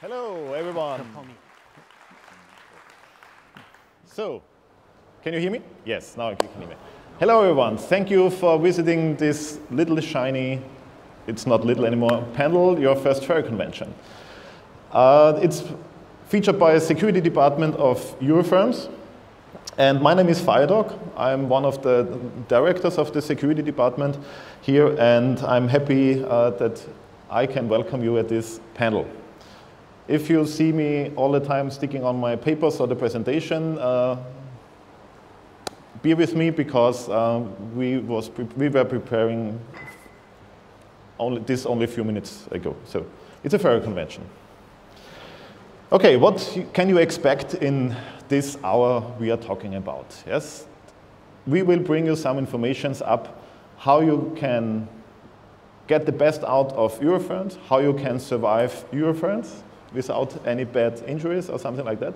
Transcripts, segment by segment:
Hello, everyone. So, can you hear me? Yes, now you can hear me. Hello, everyone. Thank you for visiting this little shiny, it's not little anymore, panel, Your First Furry Convention. It's featured by a security department of Eurofurence. And my name is Powert. I'm one of the directors of the security department here, and I'm happy that I can welcome you at this panel. If you see me all the time sticking on my papers or the presentation, be with me because we were preparing only a few minutes ago. So it's a furry convention. Okay, what can you expect in this hour we are talking about? Yes, we will bring you some information up how you can get the best out of Eurofurence, how you can survive Eurofurence without any bad injuries or something like that,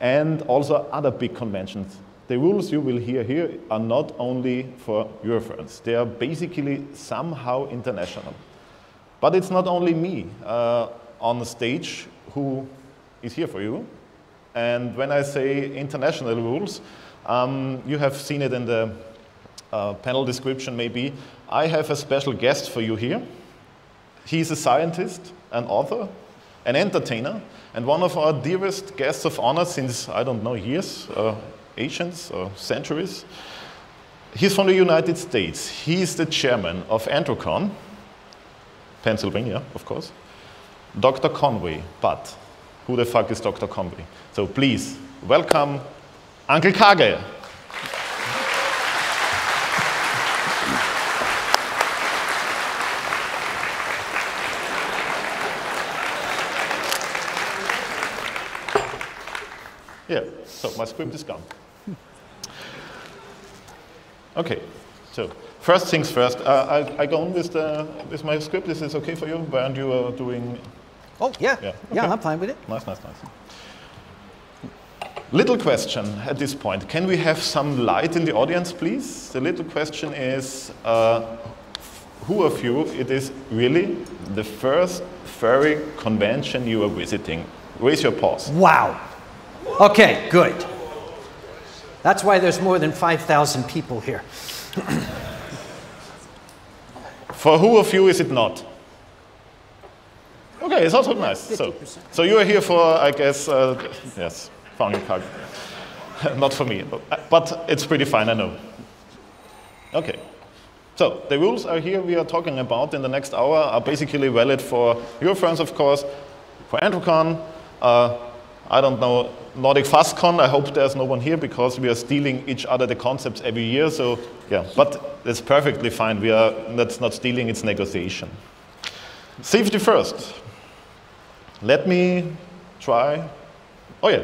and also other big conventions. The rules you will hear here are not only for Eurofurence. They are basically somehow international. But it's not only me on the stage who is here for you. And when I say international rules, you have seen it in the panel description maybe. I have a special guest for you here. He's a scientist, an author, an entertainer, and one of our dearest guests of honor since, I don't know, years, ages or centuries. He's from the United States. He's the chairman of Androcon, Pennsylvania, of course. Dr. Conway, but who the fuck is Dr. Conway? So please, welcome Uncle Kage. Yeah, so my script is gone. Okay, so first things first. I go on with my script. Is this okay for you? Bernd, you are doing... Oh, yeah. Okay. Yeah, I'm fine with it. Nice. Little question at this point. Can we have some light in the audience, please? The little question is, who of you it is really the first furry convention you are visiting? Raise your paws. Wow. Okay, good. That's why there's more than 5,000 people here. For who of you is it not? Okay, it's also nice. So you are here for, I guess, yes, found your card. Not for me, but it's pretty fine, I know. Okay, so the rules are here we are talking about in the next hour are basically valid for Eurofurence, of course, for Androcon, I don't know, Nordic FastCon, I hope there's no one here because we are stealing each other the concepts every year, so yeah, but it's perfectly fine. That's not stealing, it's negotiation. Safety first. Let me try. Oh yeah.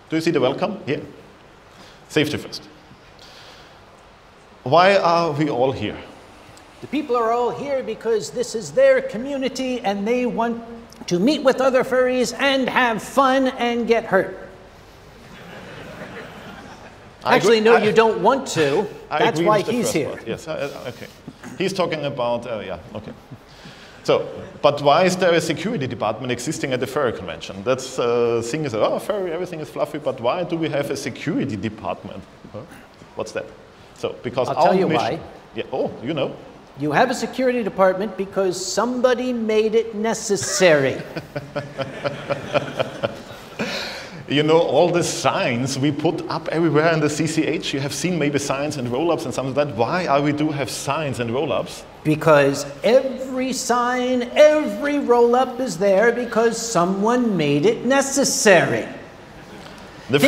Do you see the welcome? Yeah. Safety first. Why are we all here? The people are all here because this is their community and they want to meet with other furries and have fun and get hurt. Actually, no, you don't want to. That's why he's here. Part. Yes, okay. He's talking about, yeah, okay. So, but why is there a security department existing at the furry convention? That's thing is, oh, furry, everything is fluffy, but why do we have a security department? Huh? What's that? So, because I'll tell you why. Yeah, oh, you know. You have a security department because somebody made it necessary. You know, all the signs we put up everywhere in the CCH, you have seen maybe signs and roll-ups and something like that. Why we do have signs and roll-ups? Because every sign, every roll-up is there because someone made it necessary. The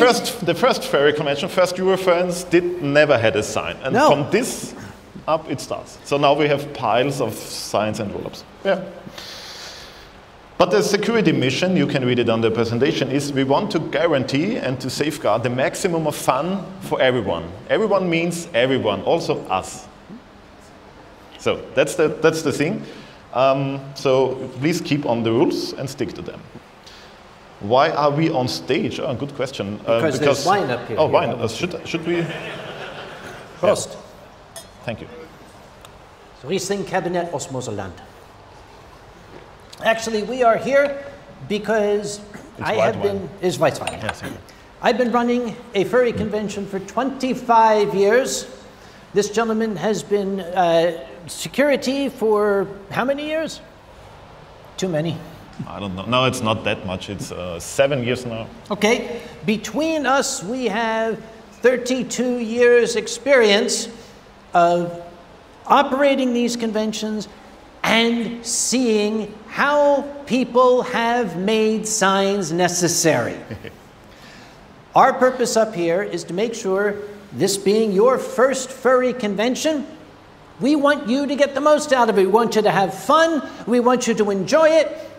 first furry convention, first Eurofurence, never had a sign. And from this up it starts. So now we have piles of signs and roll-ups. Yeah. But the security mission, you can read it on the presentation, is we want to guarantee and to safeguard the maximum of fun for everyone. Everyone means everyone, also us. So that's the thing. So please keep on the rules and stick to them. Why are we on stage? Oh, good question. Because there's wine up here. Oh, wine. Should we? Prost. Yeah. Thank you. Riesling Cabinet Osmoseland. Actually, we are here because It's Weißwein. Yes. I've been running a furry convention for 25 years. This gentleman has been security for how many years? Too many. I don't know. No, it's not that much. It's 7 years now. Okay. Between us, we have 32 years experience of operating these conventions and seeing how people have made signs necessary. Our purpose up here is to make sure, this being your first furry convention, we want you to get the most out of it. We want you to have fun. We want you to enjoy it.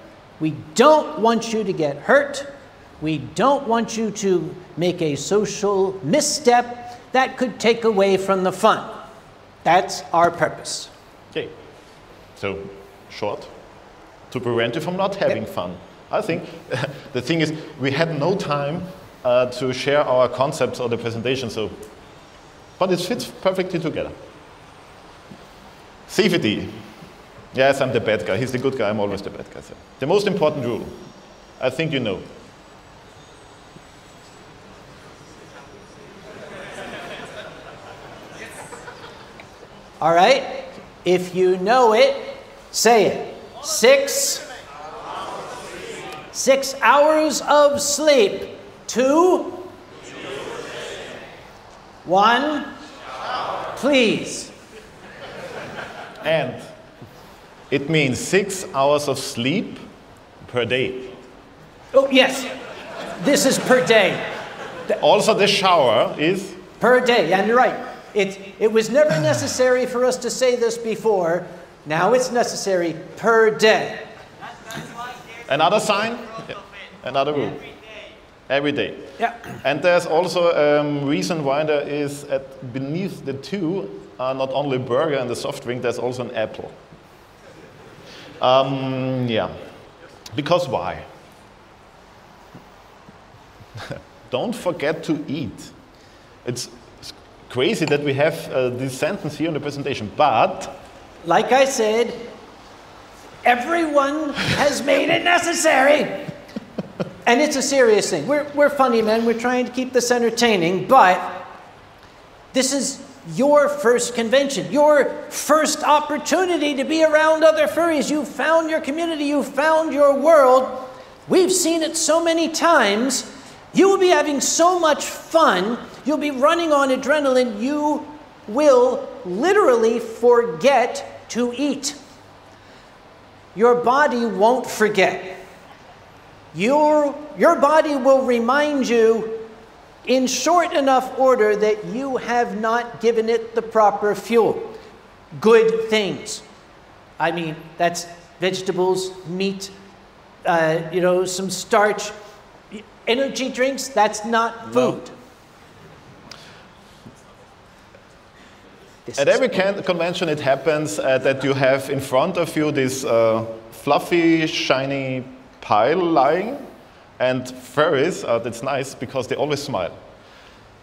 We don't want you to get hurt. We don't want you to make a social misstep that could take away from the fun. That's our purpose. Okay. So, short, to prevent you from not having fun. I think the thing is, we had no time to share our concepts or the presentation, but it fits perfectly together. Safety. Yes, I'm the bad guy. He's the good guy. I'm always the bad guy. So. The most important rule, I think you know. All right. If you know it, say it. 6 hours of sleep. 2, 1, please. And it means 6 hours of sleep per day. Oh, yes. This is per day. Also, the shower is per day, and you're right. It was never necessary for us to say this before. Now it's necessary per day. Another sign, another rule. Every day. Yeah. And there's also a reason why there is beneath the two, not only burger and the soft drink, there's also an apple. Yeah. Because why? Don't forget to eat. It's crazy that we have this sentence here in the presentation, but like I said, everyone has made it necessary. And it's a serious thing. We're funny men. We're trying to keep this entertaining, but this is your first convention, your first opportunity to be around other furries. You found your community. You found your world. We've seen it so many times. You will be having so much fun. You'll be running on adrenaline. You will literally forget to eat. Your body won't forget. Your body will remind you in short enough order that you have not given it the proper fuel. Good things. I mean, that's vegetables, meat, some starch. Energy drinks, that's not food. At every convention it happens that you have in front of you this fluffy, shiny pile lying, and furries, that's nice because they always smile.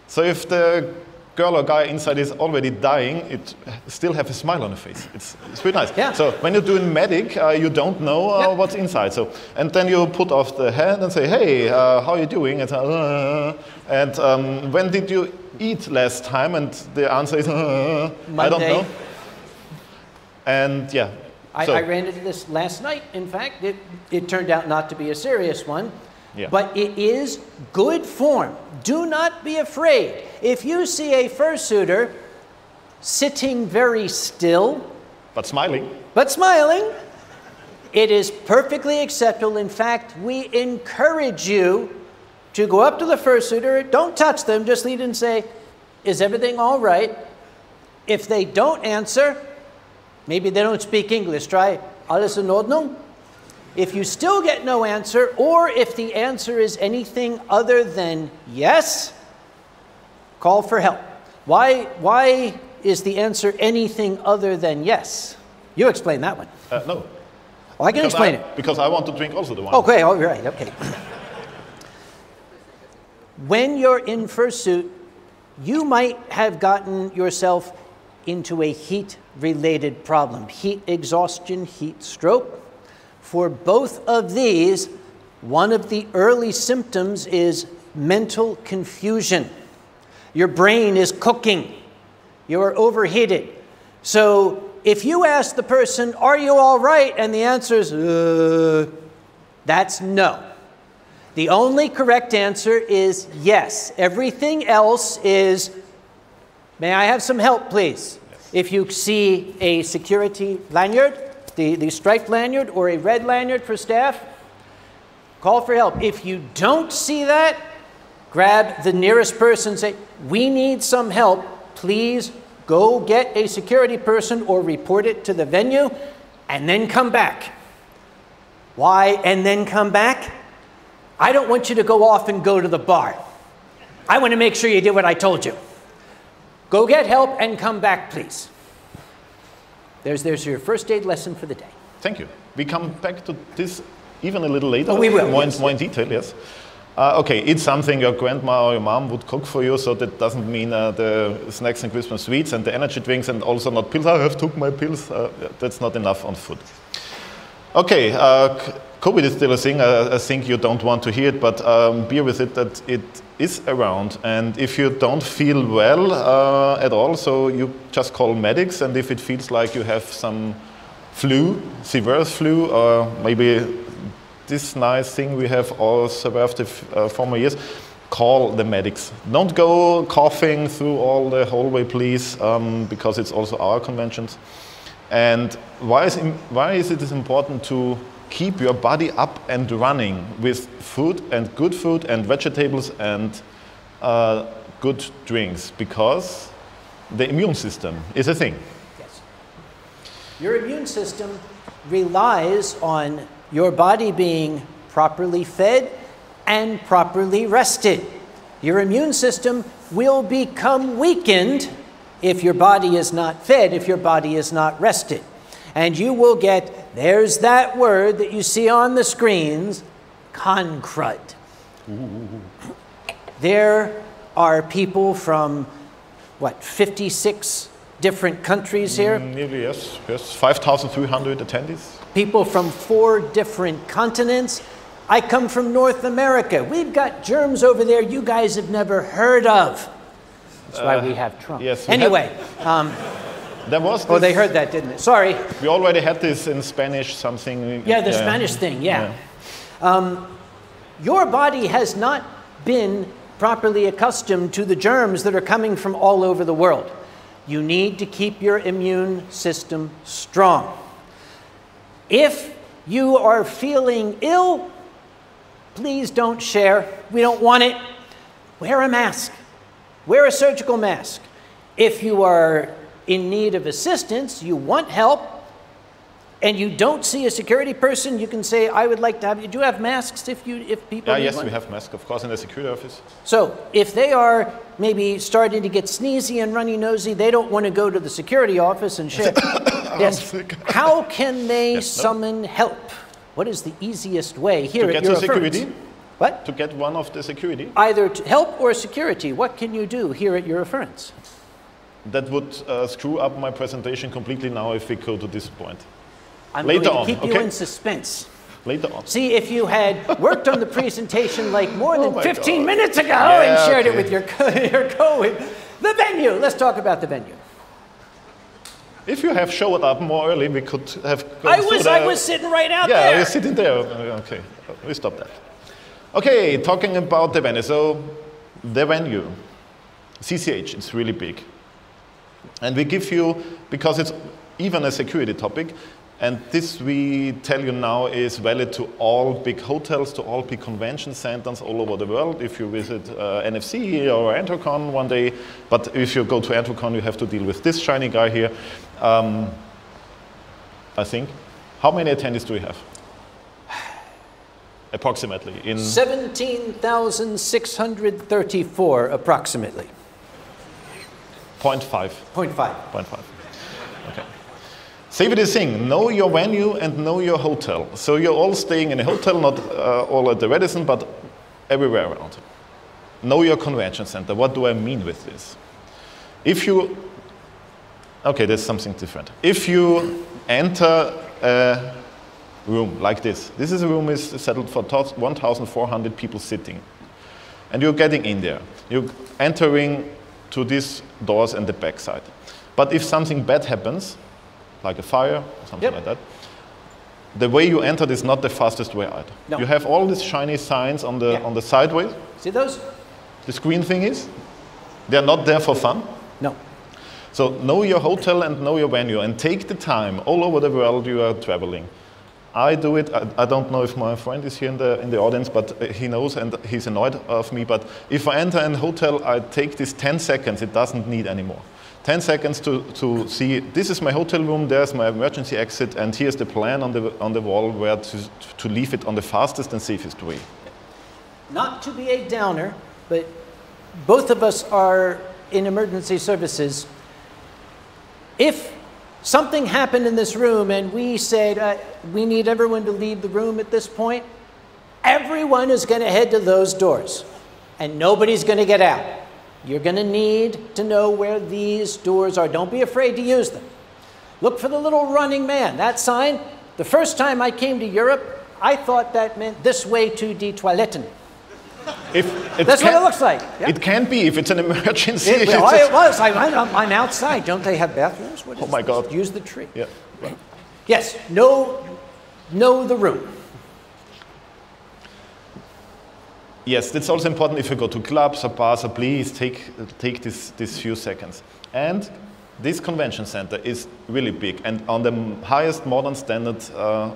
So if the girl or guy inside is already dying, it still have a smile on the face. It's pretty nice. Yeah. So when you're doing medic, you don't know what's inside. So and then you put off the hand and say, hey, how are you doing? And when did you eat last time? And the answer is, I don't know. And yeah. I ran into this last night. In fact, it turned out not to be a serious one. Yeah. But it is good form. Do not be afraid. If you see a fursuiter sitting very still, but smiling, it is perfectly acceptable. In fact, we encourage you to go up to the fursuiter. Don't touch them. Just lead and say, is everything all right? If they don't answer, maybe they don't speak English. Try, alles in Ordnung? If you still get no answer, or if the answer is anything other than yes, call for help. Why is the answer anything other than yes? You explain that one. No. Well, I can explain it. Because I want to drink also the wine. Okay, all right, okay. When you're in fursuit, you might have gotten yourself into a heat-related problem. Heat exhaustion, heat stroke. for both of these, one of the early symptoms is mental confusion. Your brain is cooking. You're overheated. So if you ask the person, are you all right? And the answer is, that's no. The only correct answer is yes. Everything else is, may I have some help, please? Yes. If you see a security lanyard, the striped lanyard or a red lanyard for staff, call for help. If you don't see that, grab the nearest person and say, we need some help. Please go get a security person or report it to the venue and then come back. Why and then come back? I don't want you to go off and go to the bar. I want to make sure you did what I told you. Go get help and come back, please. There's your first aid lesson for the day. Thank you. We come back to this even a little later. Oh, we will. More in detail, yes. Okay, it's something your grandma or your mom would cook for you, so that doesn't mean the snacks and Christmas sweets and the energy drinks and also not pills. I have took my pills. That's not enough on food. Okay, COVID is still a thing. I think you don't want to hear it, but bear with it that it is around. And if you don't feel well at all, so you just call medics, and if it feels like you have some flu, severe flu, or maybe this nice thing we have all survived the former years, call the medics. Don't go coughing through all the hallway, please, because it's also our conventions. And why is it important to keep your body up and running with food and vegetables and good drinks? Because the immune system is a thing. Yes. Your immune system relies on your body being properly fed and properly rested. Your immune system will become weakened if your body is not fed, if your body is not rested. And you will get, there's that word that you see on the screens, concrud. There are people from, what, 56 different countries here? Nearly, yes. 5,300 attendees. People from 4 different continents. I come from North America. We've got germs over there you guys have never heard of. That's why we have Trump. Yes. Anyway. There was this, oh, they heard that, didn't they? Sorry. We already had this in Spanish, something. Yeah, the Spanish thing, yeah. Your body has not been properly accustomed to the germs that are coming from all over the world. You need to keep your immune system strong. If you are feeling ill, please don't share. We don't want it. Wear a mask. Wear a surgical mask. If you are in need of assistance, you want help, and you don't see a security person, you can say, I would like to have you. Do you have masks if people need yes, one? we have masks, of course, in the security office. So if they are maybe starting to get sneezy and runny nosy, they don't want to go to the security office and share. Yes. How can they summon help? What is the easiest way here at Eurofurence? To get to security? What? To get one of the security? Either to help or security. What can you do here at Eurofurence? That would screw up my presentation completely now if we go to this point. I'm going to keep you in suspense. Later on. See, if you had worked on the presentation like more than 15 minutes ago and shared it with your co-workers. The venue. Let's talk about the venue. If you have showed up more early, we could have gone I was sitting right out there. Yeah, you're sitting there. Okay, we stop that. Okay, talking about the venue. So, the venue, CCH, it's really big. And we give you, because it's even a security topic, and this we tell you now is valid to all big hotels, to all big convention centers all over the world. If you visit NFC or Entrocon one day, but if you go to Entrocon, you have to deal with this shiny guy here. I think. How many attendees do we have? Approximately. In 17,634 approximately. 0.5. 0.5. 0.5. Okay. Save it a thing. Know your venue and know your hotel. So you're all staying in a hotel, not all at the Radisson, but everywhere around. Know your convention center. What do I mean with this? If you... Okay, there's something different. If you enter a room like this. This is a room is settled for 1,400 people sitting. And you're getting in there. You're entering to these doors and the back side. But if something bad happens, like a fire or something like that, the way you enter is not the fastest way out. No. You have all these shiny signs on the sideways. See those? The screen thing is, they're not there for fun. No. So know your hotel and know your venue and take the time all over the world you are traveling. I do it, I don't know if my friend is here in the audience, but he knows and he's annoyed of me, but if I enter a hotel, I take this 10 seconds, it doesn't need anymore. 10 seconds to see, this is my hotel room, there's my emergency exit, and here's the plan on the wall where to leave it on the fastest and safest way. Not to be a downer, but both of us are in emergency services. If something happened in this room and we said, we need everyone to leave the room at this point, everyone is going to head to those doors and nobody's going to get out. You're going to need to know where these doors are. Don't be afraid to use them. Look for the little running man. That sign, the first time I came to Europe, I thought that meant this way to die Toiletten. That's what it looks like. Yeah. It can be if it's an emergency. It was. I'm outside. Don't they have bathrooms? Oh my God. Use the tree. Yeah. Right. Yes. Know the room. Yes, that's also important if you go to clubs or bars, so please take this few seconds. And this convention center is really big and on the highest modern standard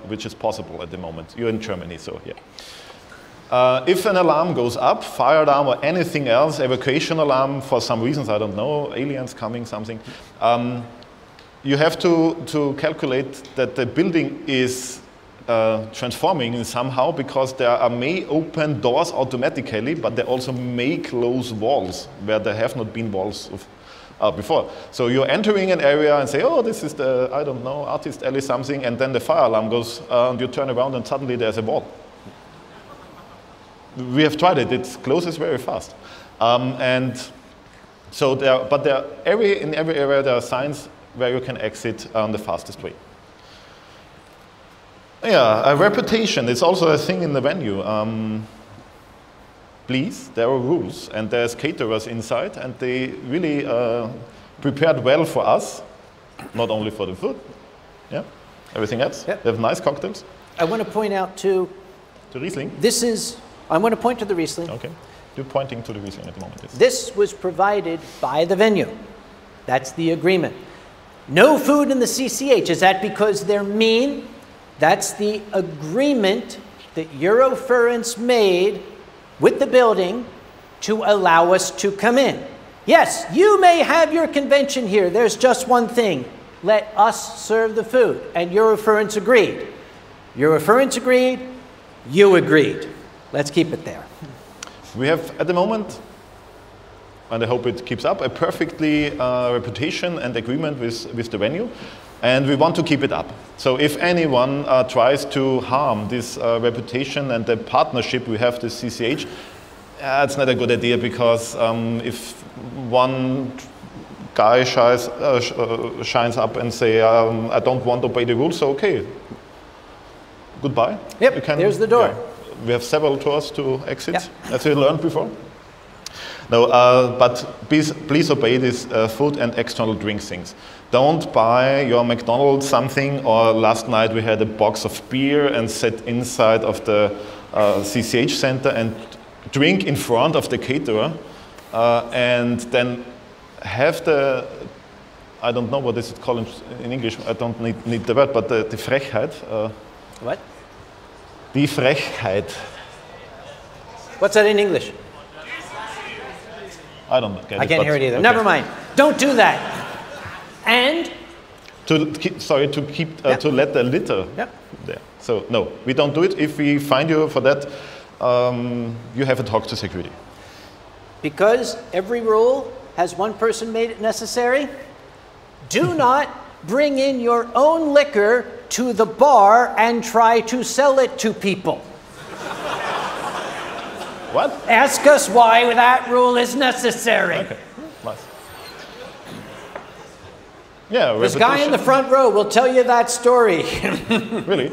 which is possible at the moment. You're in Germany, so yeah. If an alarm goes up, fire alarm or anything else, evacuation alarm for some reasons, I don't know, aliens coming, something, you have to calculate that the building is transforming somehow because there may open doors automatically, but they also may close walls where there have not been walls before. So you're entering an area and say, oh, this is the, I don't know, artist alley something, and then the fire alarm goes and you turn around and suddenly there's a wall. We have tried it, it closes very fast. And so in every area there are signs where you can exit on the fastest way. Yeah, a reputation is also a thing in the venue. Please, there are rules and there's caterers inside and they really prepared well for us, not only for the food, yeah, everything else. Yep. They have nice cocktails. I want to point out to Riesling. I want to point to the Riesling. Okay, you're pointing to the Riesling at the moment. Yes. This was provided by the venue. That's the agreement. No food in the CCH. Is that because they're mean? That's the agreement that Eurofurence made with the building to allow us to come in. Yes, you may have your convention here. There's just one thing. Let us serve the food. And Eurofurence agreed. Eurofurence agreed. You agreed. Let's keep it there. We have, at the moment, and I hope it keeps up, a perfectly reputation and agreement with the venue. And we want to keep it up. So if anyone tries to harm this reputation and the partnership we have with CCH, it's not a good idea because if one guy shines up and say, I don't want to obey the rules, so okay, goodbye. Yep, there's the door. Yeah, we have several doors to exit, as we learned before. No, but please obey these food and external drink things. Don't buy your McDonald's something, or last night we had a box of beer and sat inside of the CCH center and drink in front of the caterer and then have the, I don't know what is it called in English, I don't need the word, but the Frechheit. What? Die Frechheit. What's that in English? I don't get it. I can't hear it either. Okay. Never mind. Don't do that. And to let the litter there. So no, we don't do it. If we find you for that, you have a talk to security. Because every rule has one person made it necessary, do not bring in your own liquor to the bar and try to sell it to people. What? Ask us why that rule is necessary. Okay, nice. Yeah, this guy in the front row will tell you that story. Really?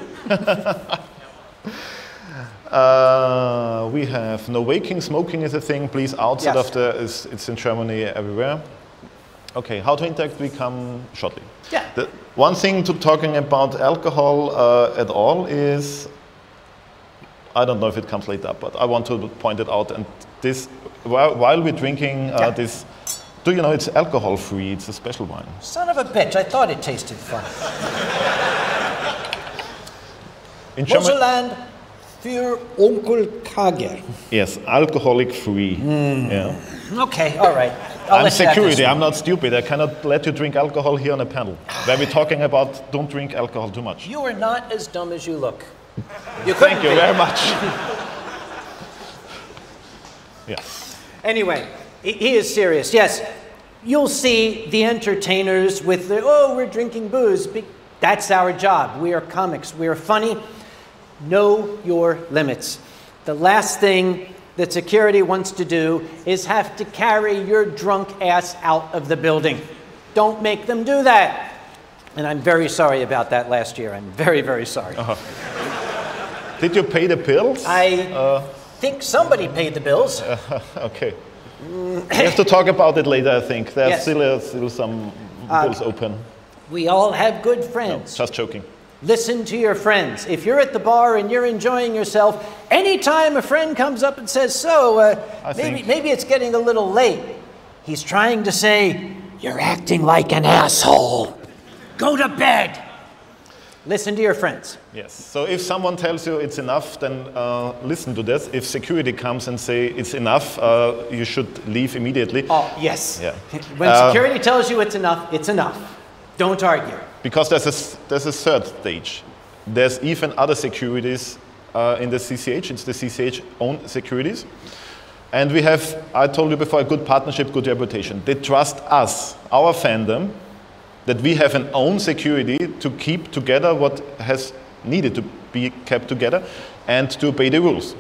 We have no waking, smoking is a thing. Please, outside of the, it's in Germany everywhere. Okay, how to interact we come shortly. Yeah. The one thing to talking about alcohol at all is, I don't know if it comes later, but I want to point it out. And this, while we're drinking this, do you know it's alcohol free? It's a special wine. Son of a bitch! I thought it tasted fun. In German, Moselland für Onkel Kage. yes, alcoholic free. Yeah. Okay, all right. I'm security. I'm not stupid. I cannot let you drink alcohol here on a panel where we're talking about don't drink alcohol too much. You are not as dumb as you look. Thank you very much. Yeah. Anyway, he is serious. Yes, you'll see the entertainers with the, oh, we're drinking booze. That's our job. We are comics. We are funny. Know your limits. The last thing that security wants to do is have to carry your drunk ass out of the building. Don't make them do that. And I'm very sorry about that last year. I'm very, very sorry. Did you pay the bills? I think somebody paid the bills. Okay. We have to talk about it later, I think. There's still some bills open. We all have good friends. No, just joking. Listen to your friends. If you're at the bar and you're enjoying yourself, anytime a friend comes up and says, so, maybe it's getting a little late, he's trying to say, you're acting like an asshole. Go to bed. Listen to your friends. Yes. So if someone tells you it's enough, then listen to this. If security comes and say it's enough, you should leave immediately. Oh, yes. Yeah. When security tells you it's enough, it's enough. Don't argue. Because there's a third stage. There's even other securities in the CCH. It's the CCH own securities. And we have, I told you before, a good partnership, good reputation. They trust us, our fandom, that we have an own security to keep together what has needed to be kept together and to obey the rules.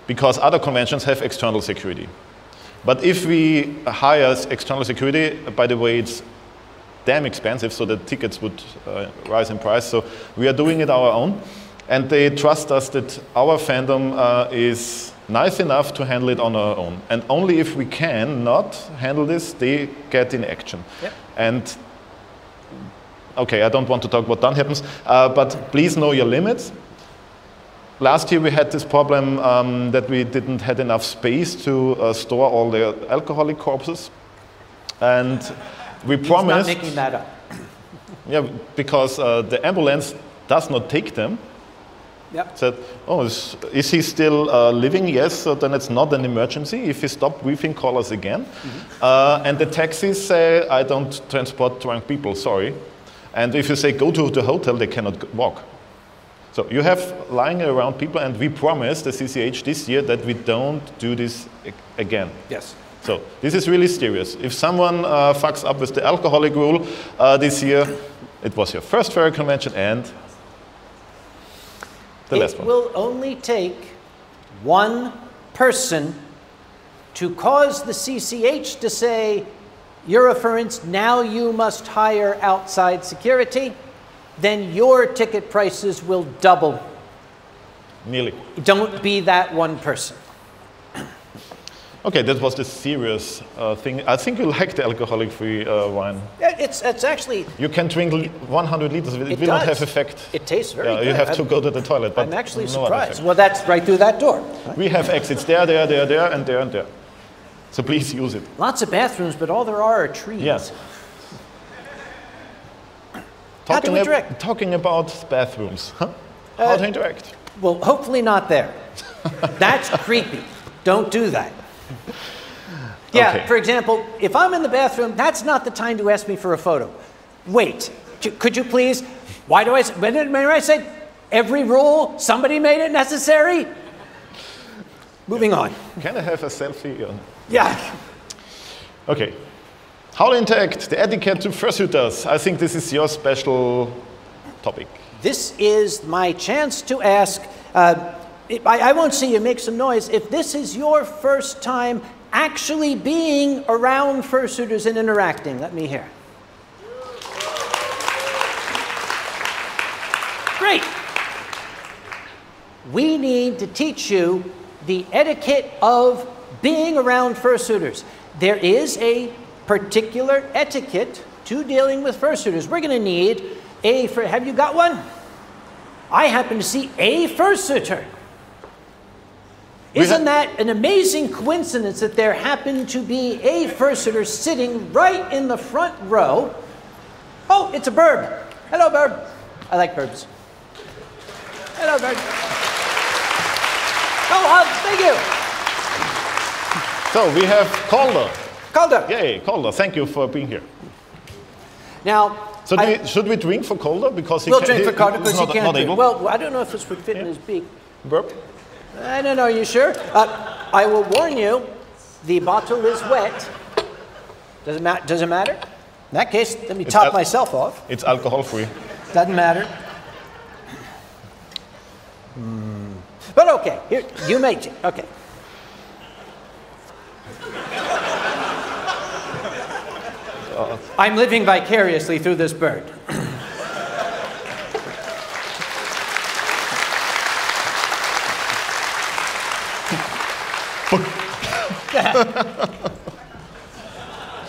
Because other conventions have external security. But if we hire external security, by the way, it's damn expensive, so the tickets would rise in price. So we are doing it our own. And they trust us that our fandom is nice enough to handle it on our own. And only if we can not handle this, they get in action. Yep. And okay, I don't want to talk what then happens, but please know your limits. Last year we had this problem that we didn't have enough space to store all the alcoholic corpses. And we promised... He's not making that up. Yeah, because the ambulance does not take them. Yep. Said, oh, is he still living? Yes, so then it's not an emergency. If he stopped breathing, call us again. And the taxis say, I don't transport drunk people, sorry. And if you say go to the hotel, they cannot walk. So you have lying around people, and we promise the CCH this year that we don't do this again. Yes. So this is really serious. If someone fucks up with the alcoholic rule this year, it was your first Furry convention and the last one. It will only take one person to cause the CCH to say, Eurofurence, now you must hire outside security, then your ticket prices will double. Nearly. Don't be that one person. Okay, that was the serious thing. I think you like the alcoholic-free wine. Yeah, it's actually... You can drink 100 liters, it will not have effect. It tastes very good. You have to go to the toilet. But I'm actually surprised. Well, that's right through that door. Right? We have exits there, there, there, there, and there, and there. So please use it. Lots of bathrooms, but all there are trees. Yes. How to interact? Talking about bathrooms. Huh? How to interact? Well, hopefully not there. That's creepy. Don't do that. Yeah, okay. For example, if I'm in the bathroom, that's not the time to ask me for a photo. Wait, could you please? Why do I say every rule, somebody made it necessary? Moving on. Can I have a selfie? Yeah. Okay. How to interact, the etiquette to fursuiters. I think this is your special topic. This is my chance to ask, I won't see you make some noise, if this is your first time actually being around fursuiters and interacting, let me hear. Great. We need to teach you the etiquette of being around fursuiters. There is a particular etiquette to dealing with fursuiters. We're going to need have you got one? I happen to see a fursuiter. Isn't that an amazing coincidence that there happened to be a fursuiter sitting right in the front row? Oh, it's a bird. Hello, bird. I like birds. Hello, bird. Oh, thank you. So we have Calder. Calder. Yay, Calder. Thank you for being here. Now, so should we drink for Calder? Because we'll drink for Calder because he can't drink. Able. Well, I don't know if this would fit in his beak. Burp? I don't know. Are you sure? I will warn you, the bottle is wet. Does it matter? In that case, let me top myself off. It's alcohol-free. Doesn't matter. But okay, here, you make it. Okay. I'm living vicariously through this bird.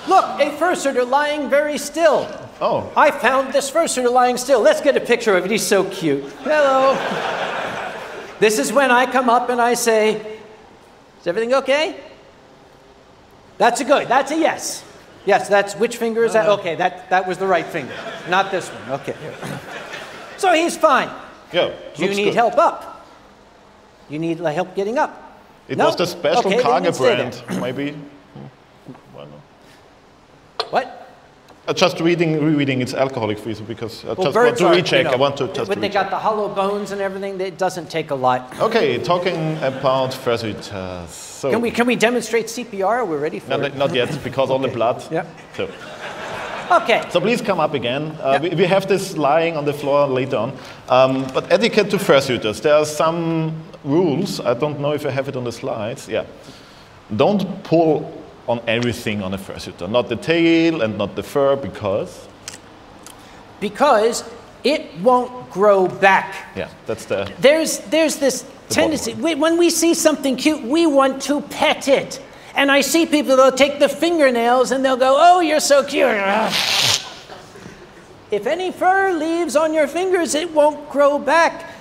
Look, a fursuiter lying very still. Oh. I found this fursuiter lying still. Let's get a picture of it. He's so cute. Hello. This is when I come up and I say, is everything okay? That's a good. That's a yes. Yes, that's, which finger is that? Okay, that was the right finger. Not this one. Okay. So he's fine. Yeah. Do you need help up? You need help getting up? It was the special Kage brand, maybe. Well, no. What? Just rereading it's alcoholic free, so because I just want birds to are, recheck. you know, I want to just when they got the hollow bones and everything, it doesn't take a lot. Okay, talking about fursuiters. So can we demonstrate CPR? We're ready for it? Not yet, because all the blood. Yeah. So. Okay. So please come up again. We have this lying on the floor later on. But etiquette to fursuiters. There are some rules. I don't know if I have it on the slides. Yeah. Don't pull on everything on a fursuiter. Not the tail and not the fur, because? Because it won't grow back. Yeah, that's the... There's this tendency. When we see something cute, we want to pet it. And I see people, they'll take the fingernails and they'll go, oh, you're so cute. If any fur leaves on your fingers, it won't grow back.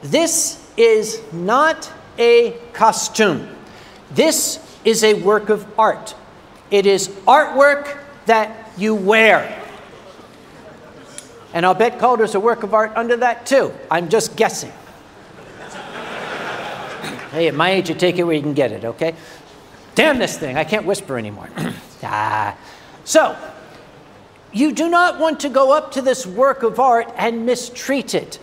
This is not a costume. This is a work of art. It is artwork that you wear. And I'll bet Calder's a work of art under that too. I'm just guessing. Hey, at my age, you take it where you can get it, okay? Damn this thing, I can't whisper anymore. So, you do not want to go up to this work of art and mistreat it.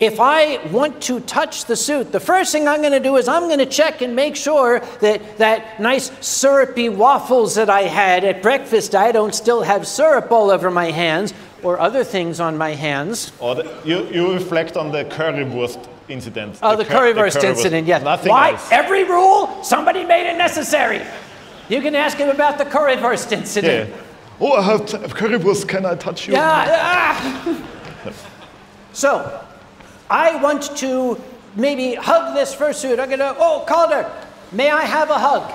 If I want to touch the suit, the first thing I'm going to do is I'm going to check and make sure that that nice syrupy waffles that I had at breakfast, I don't still have syrup all over my hands or other things on my hands. Or you reflect on the currywurst incident. Oh, the currywurst incident, yes. Nothing Why? else. Every rule, somebody made it necessary. You can ask him about the currywurst incident. Yeah. Oh, I have currywurst, can I touch you? Yeah. So, I want to maybe hug this fursuit. I'm going to, oh, Calder, may I have a hug?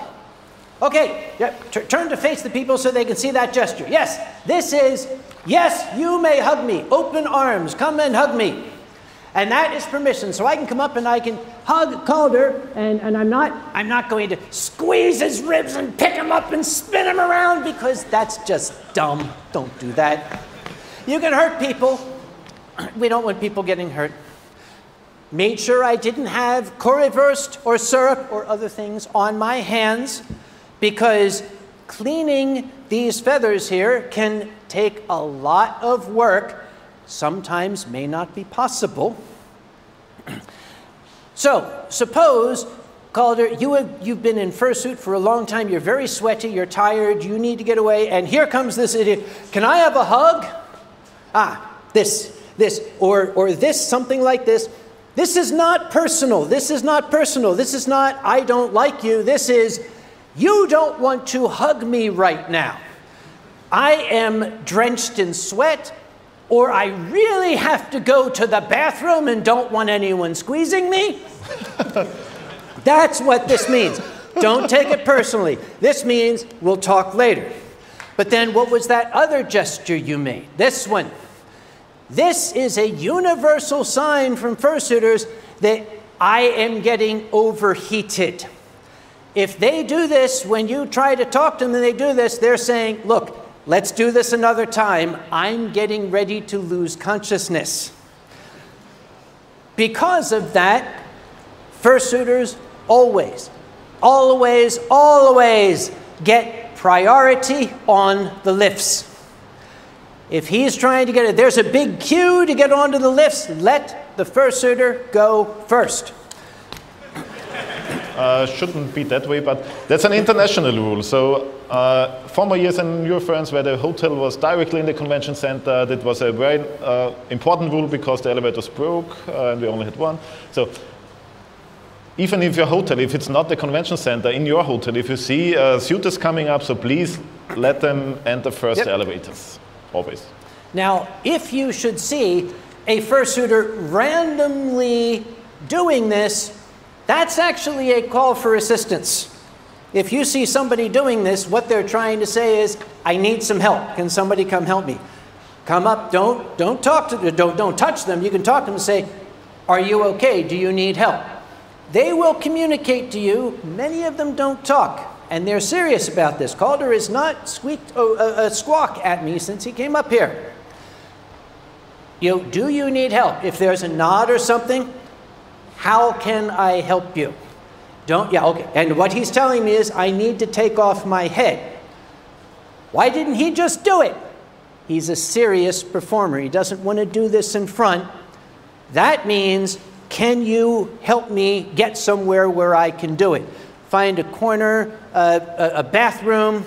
Okay, turn to face the people so they can see that gesture. Yes, this is, yes, you may hug me. Open arms, come and hug me. And that is permission. So I can come up and I can hug Calder, and I'm not going to squeeze his ribs and pick him up and spin him around, because that's just dumb. Don't do that. You can hurt people. We don't want people getting hurt. Made sure I didn't have currywurst or syrup or other things on my hands, because cleaning these feathers here can take a lot of work. Sometimes may not be possible. So, suppose, Calder, you've been in fursuit for a long time, you're very sweaty, you're tired, you need to get away, and here comes this idiot. Can I have a hug? This, or this, something like this. This is not personal. This is not personal. This is not, I don't like you. This is, you don't want to hug me right now. I am drenched in sweat. or I really have to go to the bathroom and don't want anyone squeezing me. That's what this means. Don't take it personally. This means we'll talk later. But then what was that other gesture you made? This one. This is a universal sign from fursuiters that I am getting overheated. If they do this, when you try to talk to them and they do this, they're saying, look, let's do this another time. I'm getting ready to lose consciousness. Because of that, fursuiters always get priority on the lifts. If he's trying to get it, there's a big queue to get onto the lifts, let the fursuiter go first. Shouldn't be that way, but that's an international rule. So former years in Eurofurence, where the hotel was directly in the convention center, that was a very important rule because the elevators broke and we only had one. So even if your hotel, if it's not the convention center, in your hotel, if you see suitors coming up, so please let them enter first the elevators, always. Now, if you should see a fursuiter randomly doing this, that's actually a call for assistance. If you see somebody doing this, what they're trying to say is, I need some help. Can somebody come help me? Come up, don't talk to them, don't touch them. You can talk to them and say, are you okay? Do you need help? They will communicate to you. Many of them don't talk, and they're serious about this. Calder has not squeaked a squawk at me since he came up here. Do you need help? If there's a nod or something, how can I help you? Okay. And what he's telling me is, I need to take off my head. Why didn't he just do it? He's a serious performer. He doesn't want to do this in front. That means, can you help me get somewhere where I can do it? Find a corner, a bathroom,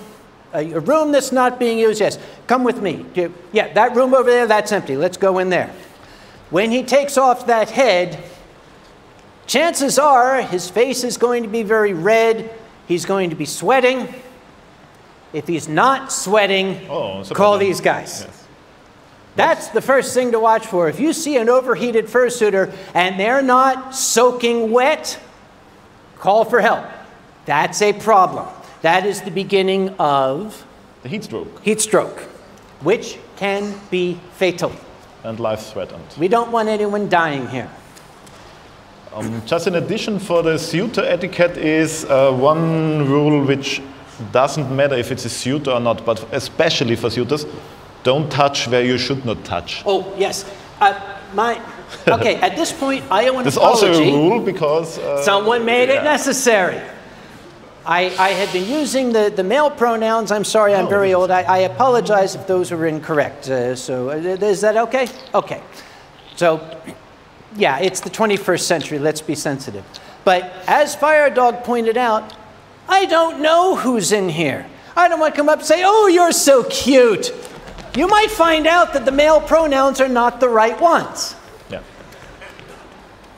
a room that's not being used. Yes, come with me. Yeah, that room over there, that's empty. Let's go in there. When he takes off that head, chances are his face is going to be very red. He's going to be sweating. If he's not sweating, call these guys. Yes. That's the first thing to watch for. If you see an overheated fursuiter and they're not soaking wet, call for help. That's a problem. That is the beginning of the heat stroke. Heat stroke, which can be fatal. And life-threatened. We don't want anyone dying here. Just in addition, for the suitor etiquette is one rule which doesn't matter if it's a suitor or not, but especially for suitors, don't touch where you should not touch. Oh, yes. Okay, at this point, I owe an apology. There's also a rule because someone made it necessary. I had been using the male pronouns. I'm sorry, I'm very old. I apologize if those were incorrect. So is that okay? Okay. So, yeah, it's the 21st century. Let's be sensitive. But as Fire Dog pointed out, I don't know who's in here. I don't want to come up and say, oh, you're so cute. You might find out that the male pronouns are not the right ones. Yeah.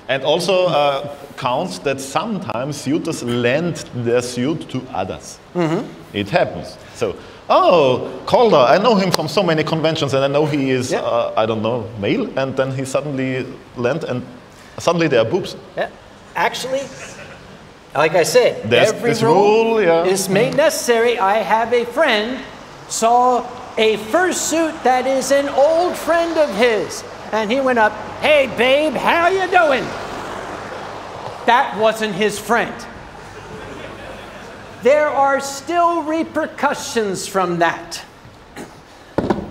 And also counts that sometimes suitors lend their suit to others. Mm-hmm. It happens. So, oh, Calder, I know him from so many conventions and I know he is, I don't know, male, and then he suddenly lent and suddenly there are boobs. Yeah. Actually, like I said, there's every this rule yeah. is made necessary. I have a friend saw a fursuit that is an old friend of his, and he went up, hey babe, how you doing? That wasn't his friend. There are still repercussions from that.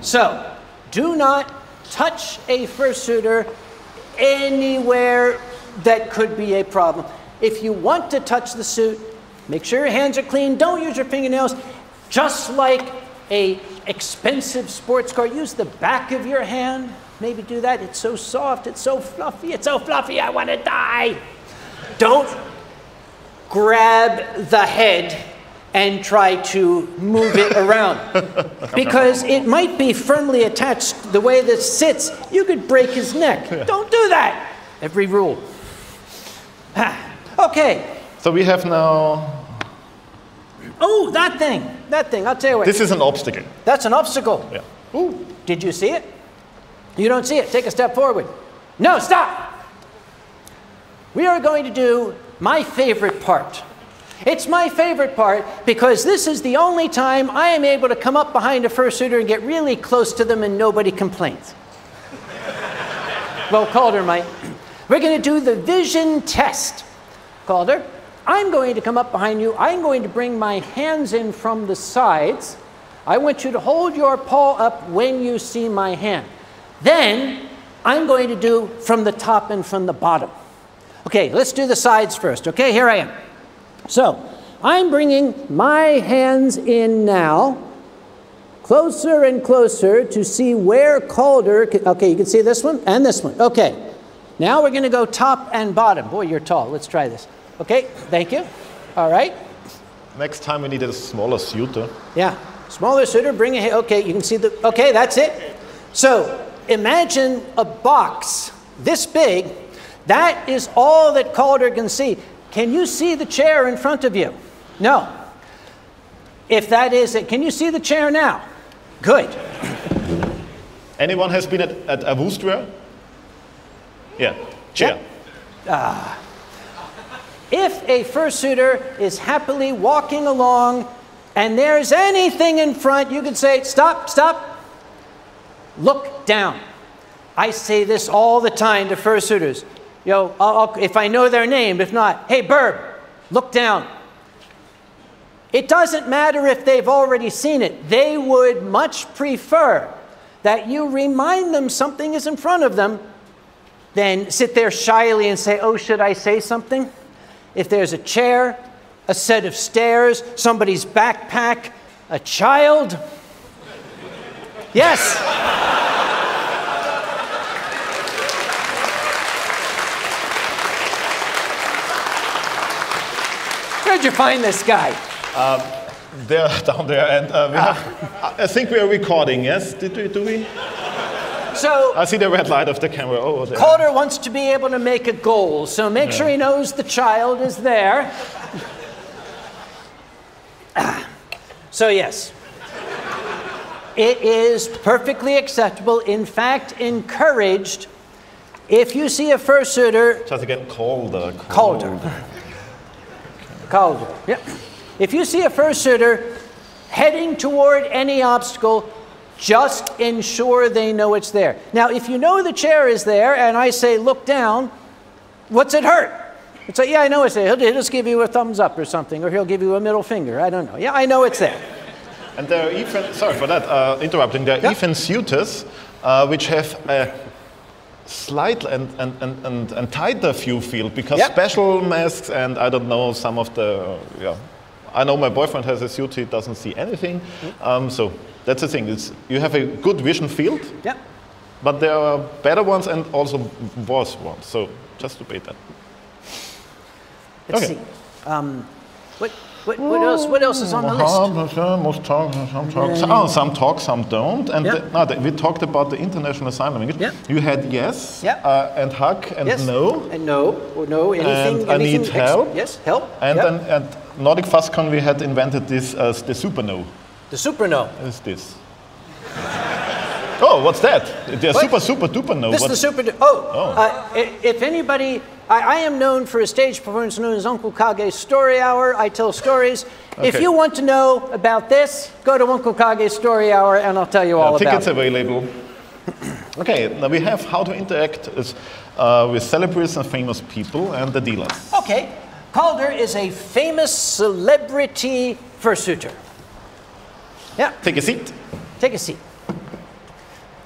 So, do not touch a fursuiter anywhere that could be a problem. If you want to touch the suit, make sure your hands are clean. Don't use your fingernails. Just like an expensive sports car, use the back of your hand. Maybe do that. It's so soft. It's so fluffy. It's so fluffy. I want to die. Don't grab the head and try to move it around. Because it might be firmly attached the way this sits. You could break his neck. Don't do that. Every rule. Okay. So we have now... Oh, that thing. That thing. I'll tell you what. This is an obstacle. That's an obstacle. Yeah. Ooh, did you see it? You don't see it. Take a step forward. No, stop. We are going to do my favorite part. It's my favorite part because this is the only time I am able to come up behind a fursuiter and get really close to them and nobody complains. Well, Calder might. We're going to do the vision test. Calder, I'm going to come up behind you. I'm going to bring my hands in from the sides. I want you to hold your paw up when you see my hand. Then I'm going to do from the top and from the bottom. Okay, let's do the sides first. Okay, here I am. So I'm bringing my hands in now, closer and closer to see where Calder, okay, you can see this one and this one. Okay, now we're going to go top and bottom. Boy, you're tall. Let's try this. Okay, thank you. All right. Next time we need a smaller suitor. Yeah, smaller suitor, bring a, okay, you can see the, okay, that's it. So imagine a box this big. That is all that Calder can see. Can you see the chair in front of you? No. If that is it, can you see the chair now? Good. Anyone has been at a Wustwer? Yeah, chair. Yeah. If a fursuiter is happily walking along and there's anything in front, you can say, stop, stop, look down. I say this all the time to fursuiters. Yo, if I know their name, if not, hey, Burb, look down. It doesn't matter if they've already seen it. They would much prefer that you remind them something is in front of them than sit there shyly and say, oh, should I say something? If there's a chair, a set of stairs, somebody's backpack, a child. Yes. Where'd you find this guy? They're down there, and I think we are recording, yes? Do we? So, I see the red light of the camera over there. Calder wants to be able to make a goal, so make sure he knows the child is there. So yes, it is perfectly acceptable, in fact encouraged, if you see a fursuiter... Just again, Calder. Calder, yeah. If you see a fursuiter heading toward any obstacle, just ensure they know it's there. Now, if you know the chair is there and I say, look down, what's it hurt? It's like, yeah, I know it's there. He'll just give you a thumbs up or something, or he'll give you a middle finger. I don't know. Yeah, I know it's there. And there are even, sorry for that, interrupting, there are even suitors which have a slight and tighter view field because special masks and I don't know, some of the, I know my boyfriend has a suit, he doesn't see anything. So that's the thing, you have a good vision field, but there are better ones and also worse ones. So just debate that. Let's see. What else is on the list? Most talk, some talk. Some talk, some don't. And we talked about the international sign language. You had yes, and hug, and no. And no, or no, anything. And I need help. Yes, help. And then at Nordic FastCon we had invented this as the Superno. The Superno. Is this? Oh, what's that? The super duper no. This is the super. If anybody, I am known for a stage performance known as Uncle Kage's Story Hour. I tell stories. Okay. If you want to know about this, go to Uncle Kage's Story Hour, and I'll tell you all about it. Tickets available. Okay, now we have how to interact with celebrities and famous people and the dealers. Okay, Calder is a famous celebrity fursuiter. Yeah. Take a seat. Take a seat.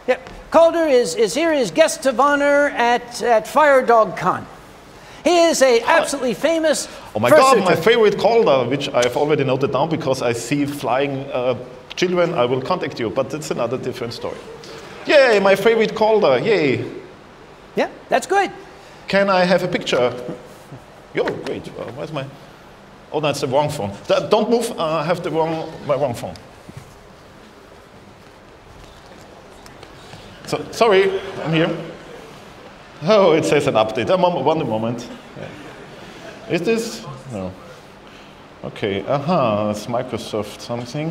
Yeah, Calder is here as guest of honor at Fire Dog Con. He is a absolutely famous Oh my God, my favorite Calder, which I've already noted down because I see flying children, I will contact you, but it's another different story. Yay, my favorite Calder, yay. Yeah, that's good. Can I have a picture? Yo, great, where's my, oh, that's the wrong phone. Don't move, I have my wrong phone. So, sorry, I'm here. Oh, it says an update. One moment. Is this? No. Okay, it's Microsoft something.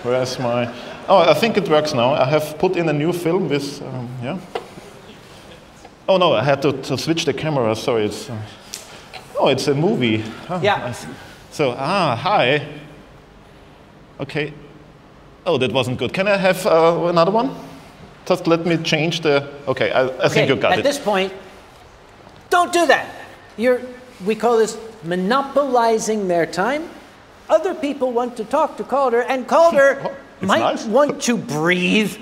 Where's my... Oh, I think it works now. I have put in a new film with, yeah. Oh no, I had to switch the camera. Sorry, it's. Oh, it's a movie. Oh, Yeah. Nice. So, hi. Okay. Oh, that wasn't good. Can I have another one? Just let me change the. Okay, I think you got it. At this point, don't do that. We call this monopolizing their time. Other people want to talk to Calder, and Calder might want to breathe.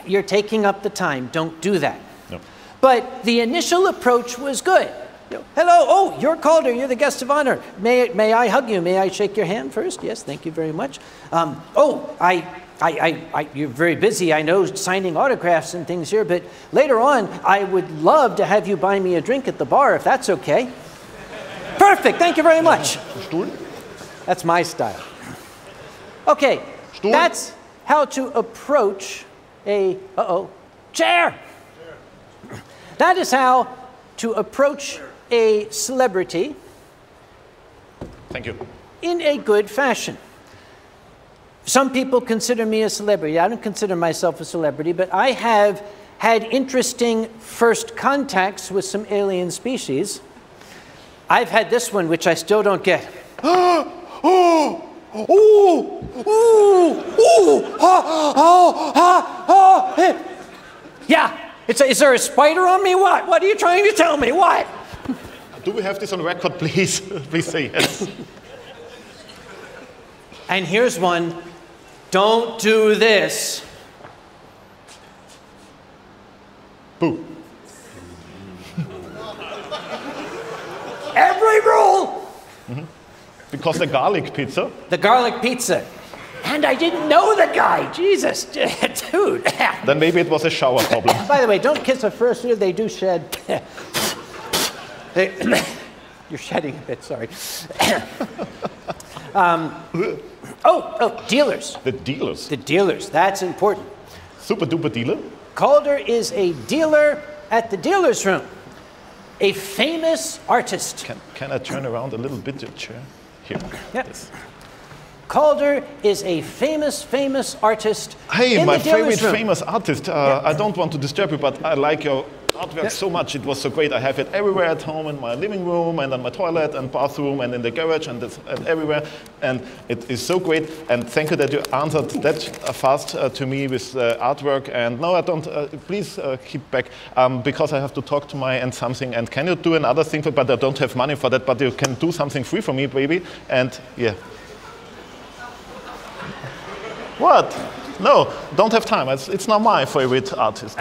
You're taking up the time. Don't do that. No. But the initial approach was good. Hello, oh, you're Calder, you're the guest of honor. May I hug you? May I shake your hand first? Yes, thank you very much. You're very busy, I know, signing autographs and things here, but later on, I would love to have you buy me a drink at the bar, if that's okay. Perfect, thank you very much. That's my style. Okay, that's how to approach a, chair. That is how to approach a celebrity. Thank you. In a good fashion. Some people consider me a celebrity. I don't consider myself a celebrity, but I have had interesting first contacts with some alien species. I've had this one, which I still don't get. Yeah. Is there a spider on me? What? What are you trying to tell me? What? Do we have this on record, please? Please say yes. And here's one. Don't do this. Boo. Every rule. Mm-hmm. Because the garlic pizza. The garlic pizza. And I didn't know the guy. Jesus, dude. Then maybe it was a shower problem. By the way, don't kiss a fursuiter. They do shed. You're shedding a bit, sorry. Dealers. The dealers. The dealers, that's important. Super duper dealer. Calder is a dealer at the dealer's room. A famous artist. Can I turn around a little bit, your chair? Here. Yep. Yes. Calder is a famous artist. Hey, in my the dealer's favorite room. famous artist. I don't want to disturb you, but I like your artwork so much. It was so great. I have it everywhere at home, in my living room, and on my toilet, and bathroom, and in the garage, and everywhere. And it is so great. And thank you that you answered that fast to me with artwork. And no, I don't. Please keep back because I have to talk to my and something. And can you do another thing? But I don't have money for that. But you can do something free for me, baby. And yeah. What? No, don't have time. It's not my favorite artist.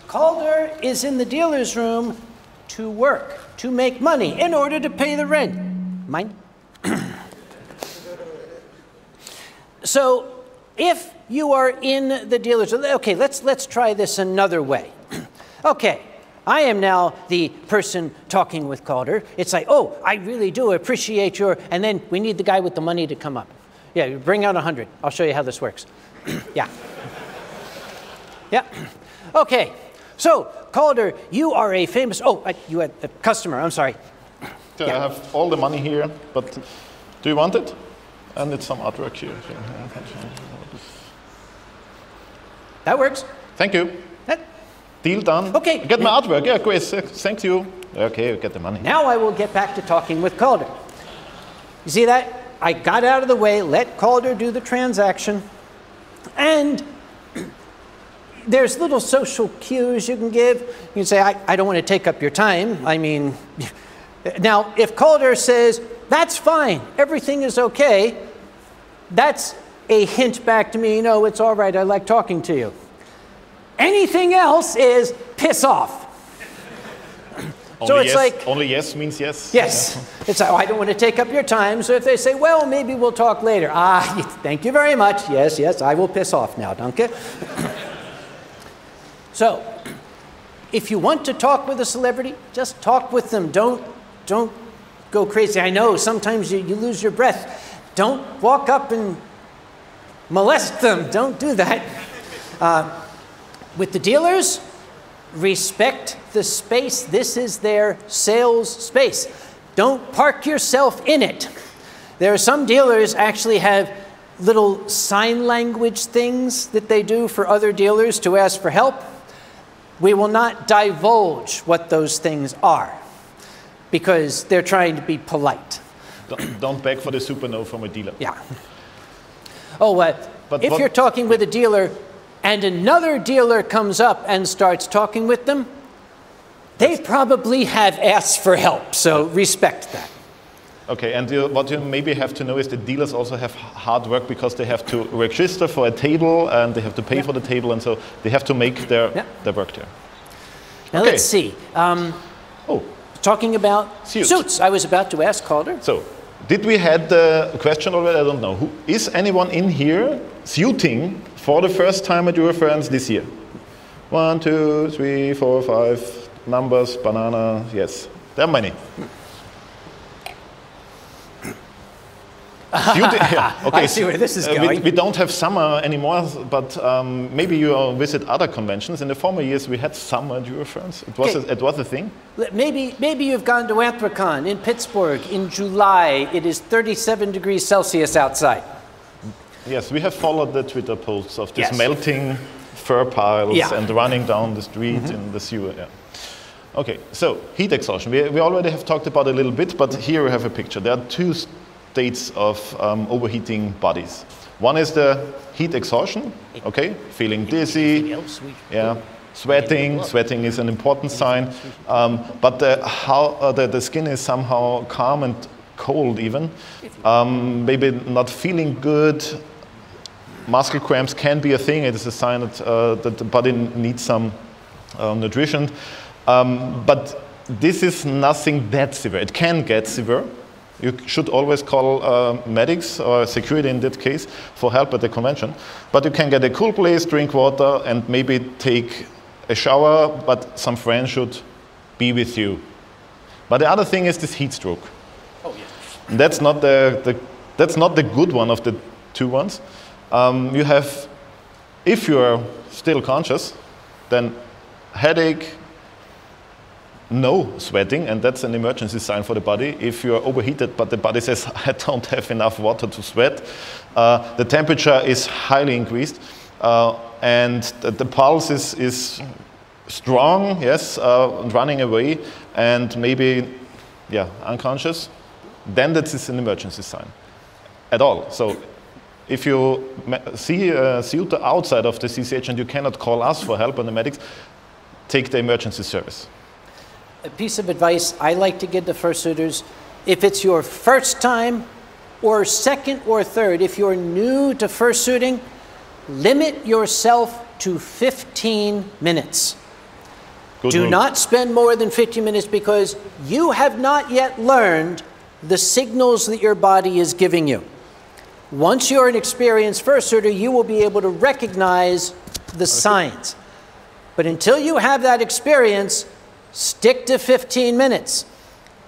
Calder is in the dealer's room to work, to make money, in order to pay the rent. Mine? So, if you are in the dealer's room, okay, let's try this another way. Okay. I am now the person talking with Calder. It's like, oh, I really do appreciate your, and then we need the guy with the money to come up. Yeah, bring out 100. I'll show you how this works. Yeah. Yeah. Okay. So, Calder, you are a famous, you had a customer, I'm sorry. So yeah. I have all the money here, but do you want it? And it's some artwork here. That works. Thank you. Deal done. Okay. Get my artwork. Yeah, great. Thank you. Okay, get the money. Now I will get back to talking with Calder. You see that? I got out of the way, let Calder do the transaction, and there's little social cues you can give. You can say, I don't want to take up your time. I mean, now, if Calder says, that's fine, everything is okay, that's a hint back to me, no, it's all right, I like talking to you. Anything else is piss off. So it's like... Only yes means yes. Yes. It's like, I don't want to take up your time. So if they say, well, maybe we'll talk later. Thank you very much. Yes, I will piss off now, danke. So, if you want to talk with a celebrity, just talk with them. Don't go crazy. I know sometimes you lose your breath. Don't walk up and molest them. Don't do that. With the dealers, respect the space. This is their sales space. Don't park yourself in it. There are some dealers actually have little sign language things that they do for other dealers to ask for help. We will not divulge what those things are because they're trying to be polite. Don't beg for the Superno from a dealer. Yeah. Oh, if you're talking with a dealer and another dealer comes up and starts talking with them, they probably have asked for help, so respect that. Okay, and what you maybe have to know is that dealers also have hard work because they have to register for a table and they have to pay for the table, and so they have to make their work there. Now let's see. Talking about suits. I was about to ask Calder. So, did we had the question already? I don't know. Is anyone in here suiting for the first time at Eurofurence this year? 1, 2, 3, 4, 5 numbers, banana. Yes, there are many. Okay, I see where this is going. We don't have summer anymore, but maybe you visit other conventions. In the former years, we had summer at Eurofurence. It was a thing. Maybe you've gone to Anthrocon in Pittsburgh in July. It is 37 degrees Celsius outside. Yes, we have followed the Twitter posts of these melting fur piles and running down the street in the sewer. Yeah. Okay, so heat exhaustion. We already have talked about it a little bit, but here we have a picture. There are two states of overheating bodies. One is the heat exhaustion, okay, feeling dizzy, sweating. Sweating is an important sign, but the skin is somehow calm and cold even, maybe not feeling good. Muscle cramps can be a thing. It is a sign that the body needs some nutrition, but this is nothing that severe. It can get severe. You should always call medics or security in that case for help at the convention. But you can get a cool place, drink water, and maybe take a shower, but some friends should be with you. But the other thing is this heat stroke. Oh, yeah. That's not the good one of the two ones. You have, if you are still conscious, then headache, no sweating, and that's an emergency sign for the body. If you're overheated, but the body says, I don't have enough water to sweat, the temperature is highly increased, and the pulse is strong, yes, running away, and maybe, unconscious, then that is an emergency sign at all. So if you see a suitor outside of the CCH and you cannot call us for help and the medics, take the emergency service. A piece of advice I like to give to fursuiters, if it's your first time or second or third, if you're new to fursuiting, limit yourself to 15 minutes. Do not spend more than 15 minutes because you have not yet learned the signals that your body is giving you. Once you're an experienced fursuiter, you will be able to recognize the signs. But until you have that experience, stick to 15 minutes.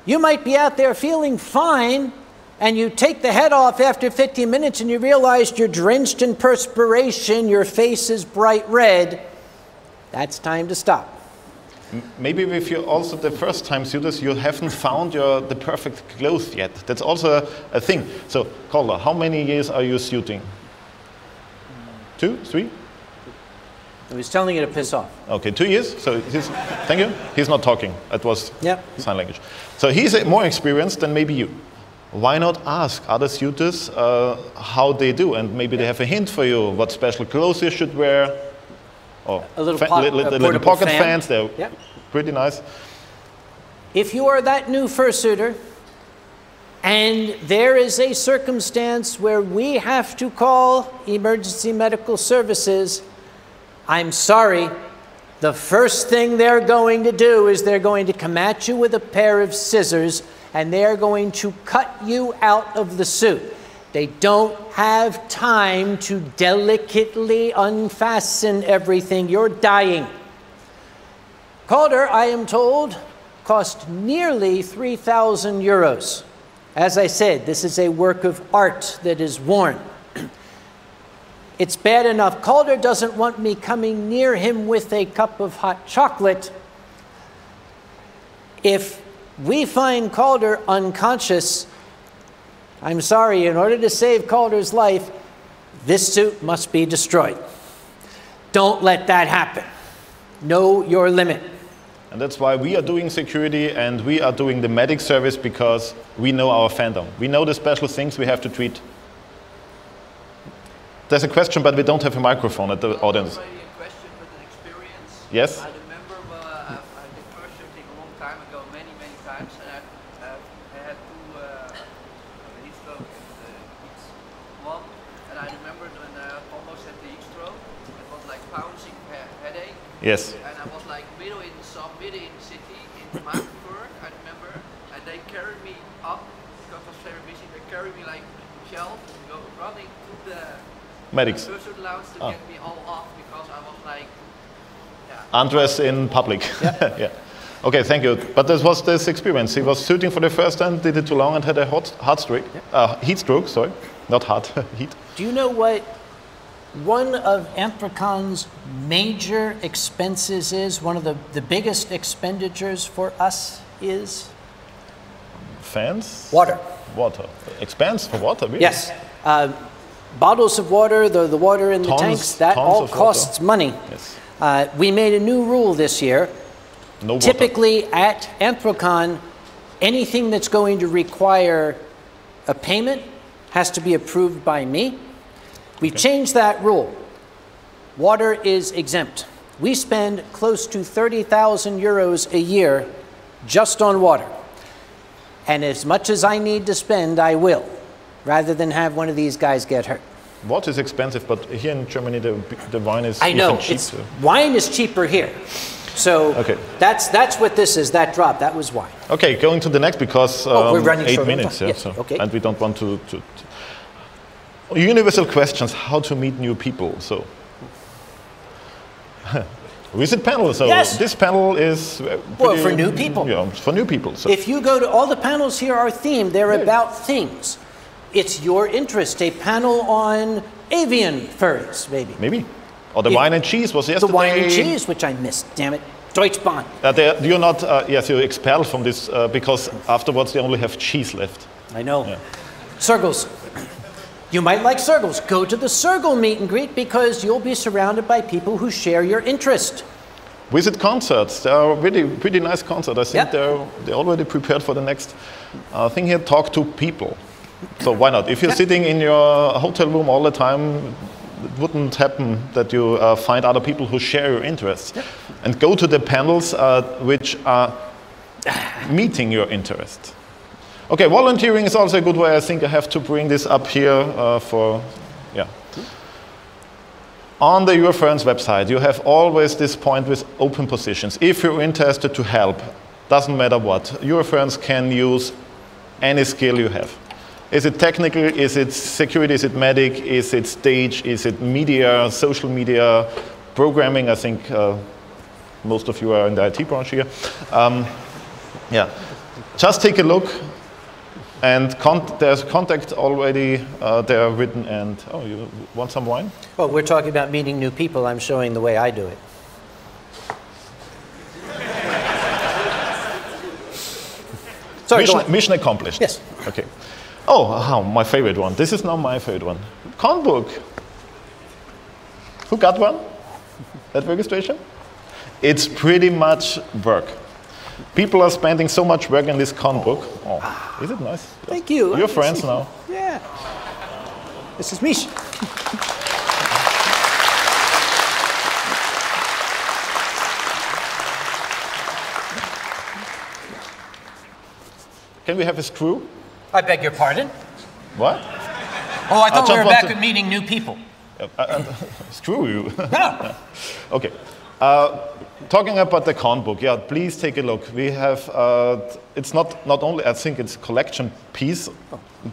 You might be out there feeling fine, and you take the head off after 15 minutes and you realize you're drenched in perspiration, your face is bright red. That's time to stop. Maybe if you're also the first time suitors, you haven't found the perfect clothes yet. That's also a thing. So, Calder, how many years are you suiting? 2, 3? I was telling you to piss off. Okay, 2 years. So thank you. He's not talking. That was sign language. So he's more experienced than maybe you. Why not ask other suitors how they do, and maybe they have a hint for you what special clothes you should wear. Or a little pocket fans. They're pretty nice. If you are that new fursuiter, and there is a circumstance where we have to call emergency medical services, I'm sorry, the first thing they're going to do is they're going to come at you with a pair of scissors and they're going to cut you out of the suit. They don't have time to delicately unfasten everything. You're dying. Calder, I am told, cost nearly 3,000 euros. As I said, this is a work of art that is worn. It's bad enough Calder doesn't want me coming near him with a cup of hot chocolate. If we find Calder unconscious, I'm sorry, in order to save Calder's life, This suit must be destroyed. Don't let that happen. Know your limit. And that's why we are doing security and we are doing the medic service, because we know our fandom. We know the special things we have to treat. There's a question, but we don't have a microphone at the audience. A question with an experience. Yes? I remember I did fursuiting a long time ago, many times, and I had two heat stroke and heat one. And I remembered when I almost had the heat stroke, it was like pouncing headache. Yes. And I was like mid in the city in Magdeburg, I remember, and they carried me up because I was very busy. They carried me like shelf, go running to the Medics. fursuit lounge to get me all off because I was like, Undress in public. Yeah. Yeah. Okay, thank you. But this was this experience. He was shooting for the first time, did it too long, and had a heat stroke. Sorry, not hot heat. Do you know what one of Anthrocon's major expenses is? One of the biggest expenditures for us is? Fans? Water. Water. Expense for water, really? Yes. Bottles of water, the water in the tanks, that all costs money. Yes. We made a new rule this year. No water. Typically at Anthrocon, anything that's going to require a payment has to be approved by me. We've changed that rule. Water is exempt. We spend close to 30,000 euros a year just on water. And as much as I need to spend, I will, rather than have one of these guys get hurt. Water is expensive, but here in Germany the wine is I know, cheap. wine is cheaper here. So that's what this is, that drop, that was wine. Okay, going to the next, because we're running 8 short on minutes, time. yeah, Yes, so, okay. and we don't want to universal questions, how to meet new people. So visit panel. So yes. This panel is well, for new people. Yeah, for new people. So. If you go to all the panels here are themed, they're about things. It's your interest. A panel on avian furries, maybe. Maybe. Or the wine and cheese was yesterday. The wine and cheese, which I missed. Damn it. Deutschbahn. You're not, yes, you're expelled from this because afterwards they only have cheese left. I know. Yeah. Circles. You might like circles. Go to the circle meet and greet because you'll be surrounded by people who share your interest. Visit concerts. They are really pretty nice concerts. I think they're already prepared for the next thing here. Talk to people. So why not? If you're sitting in your hotel room all the time, it wouldn't happen that you find other people who share your interests. And go to the panels which are meeting your interest. Okay, volunteering is also a good way. I think I have to bring this up here On the Eurofurence website, you have always this point with open positions. If you're interested to help, doesn't matter what, Eurofurence can use any skill you have. Is it technical, is it security, is it medic, is it stage, is it media, social media, programming? I think most of you are in the IT branch here. Just take a look. And there's contact already there written. And you want some wine? Well, we're talking about meeting new people. I'm showing the way I do it. Sorry, mission accomplished. Yes. Okay. Oh, my favorite one. This is now my favorite one. Con book. Who got one? That registration? It's pretty much work. People are spending so much work in this con book. Oh, is it nice? Thank you. You're friends now. Yeah. This is Misha. Can we have a screw? I beg your pardon? What? Oh, I thought we were back at meeting new people. Screw you. No. Okay. Talking about the con book, please take a look. We have, it's not only, I think it's a collection piece,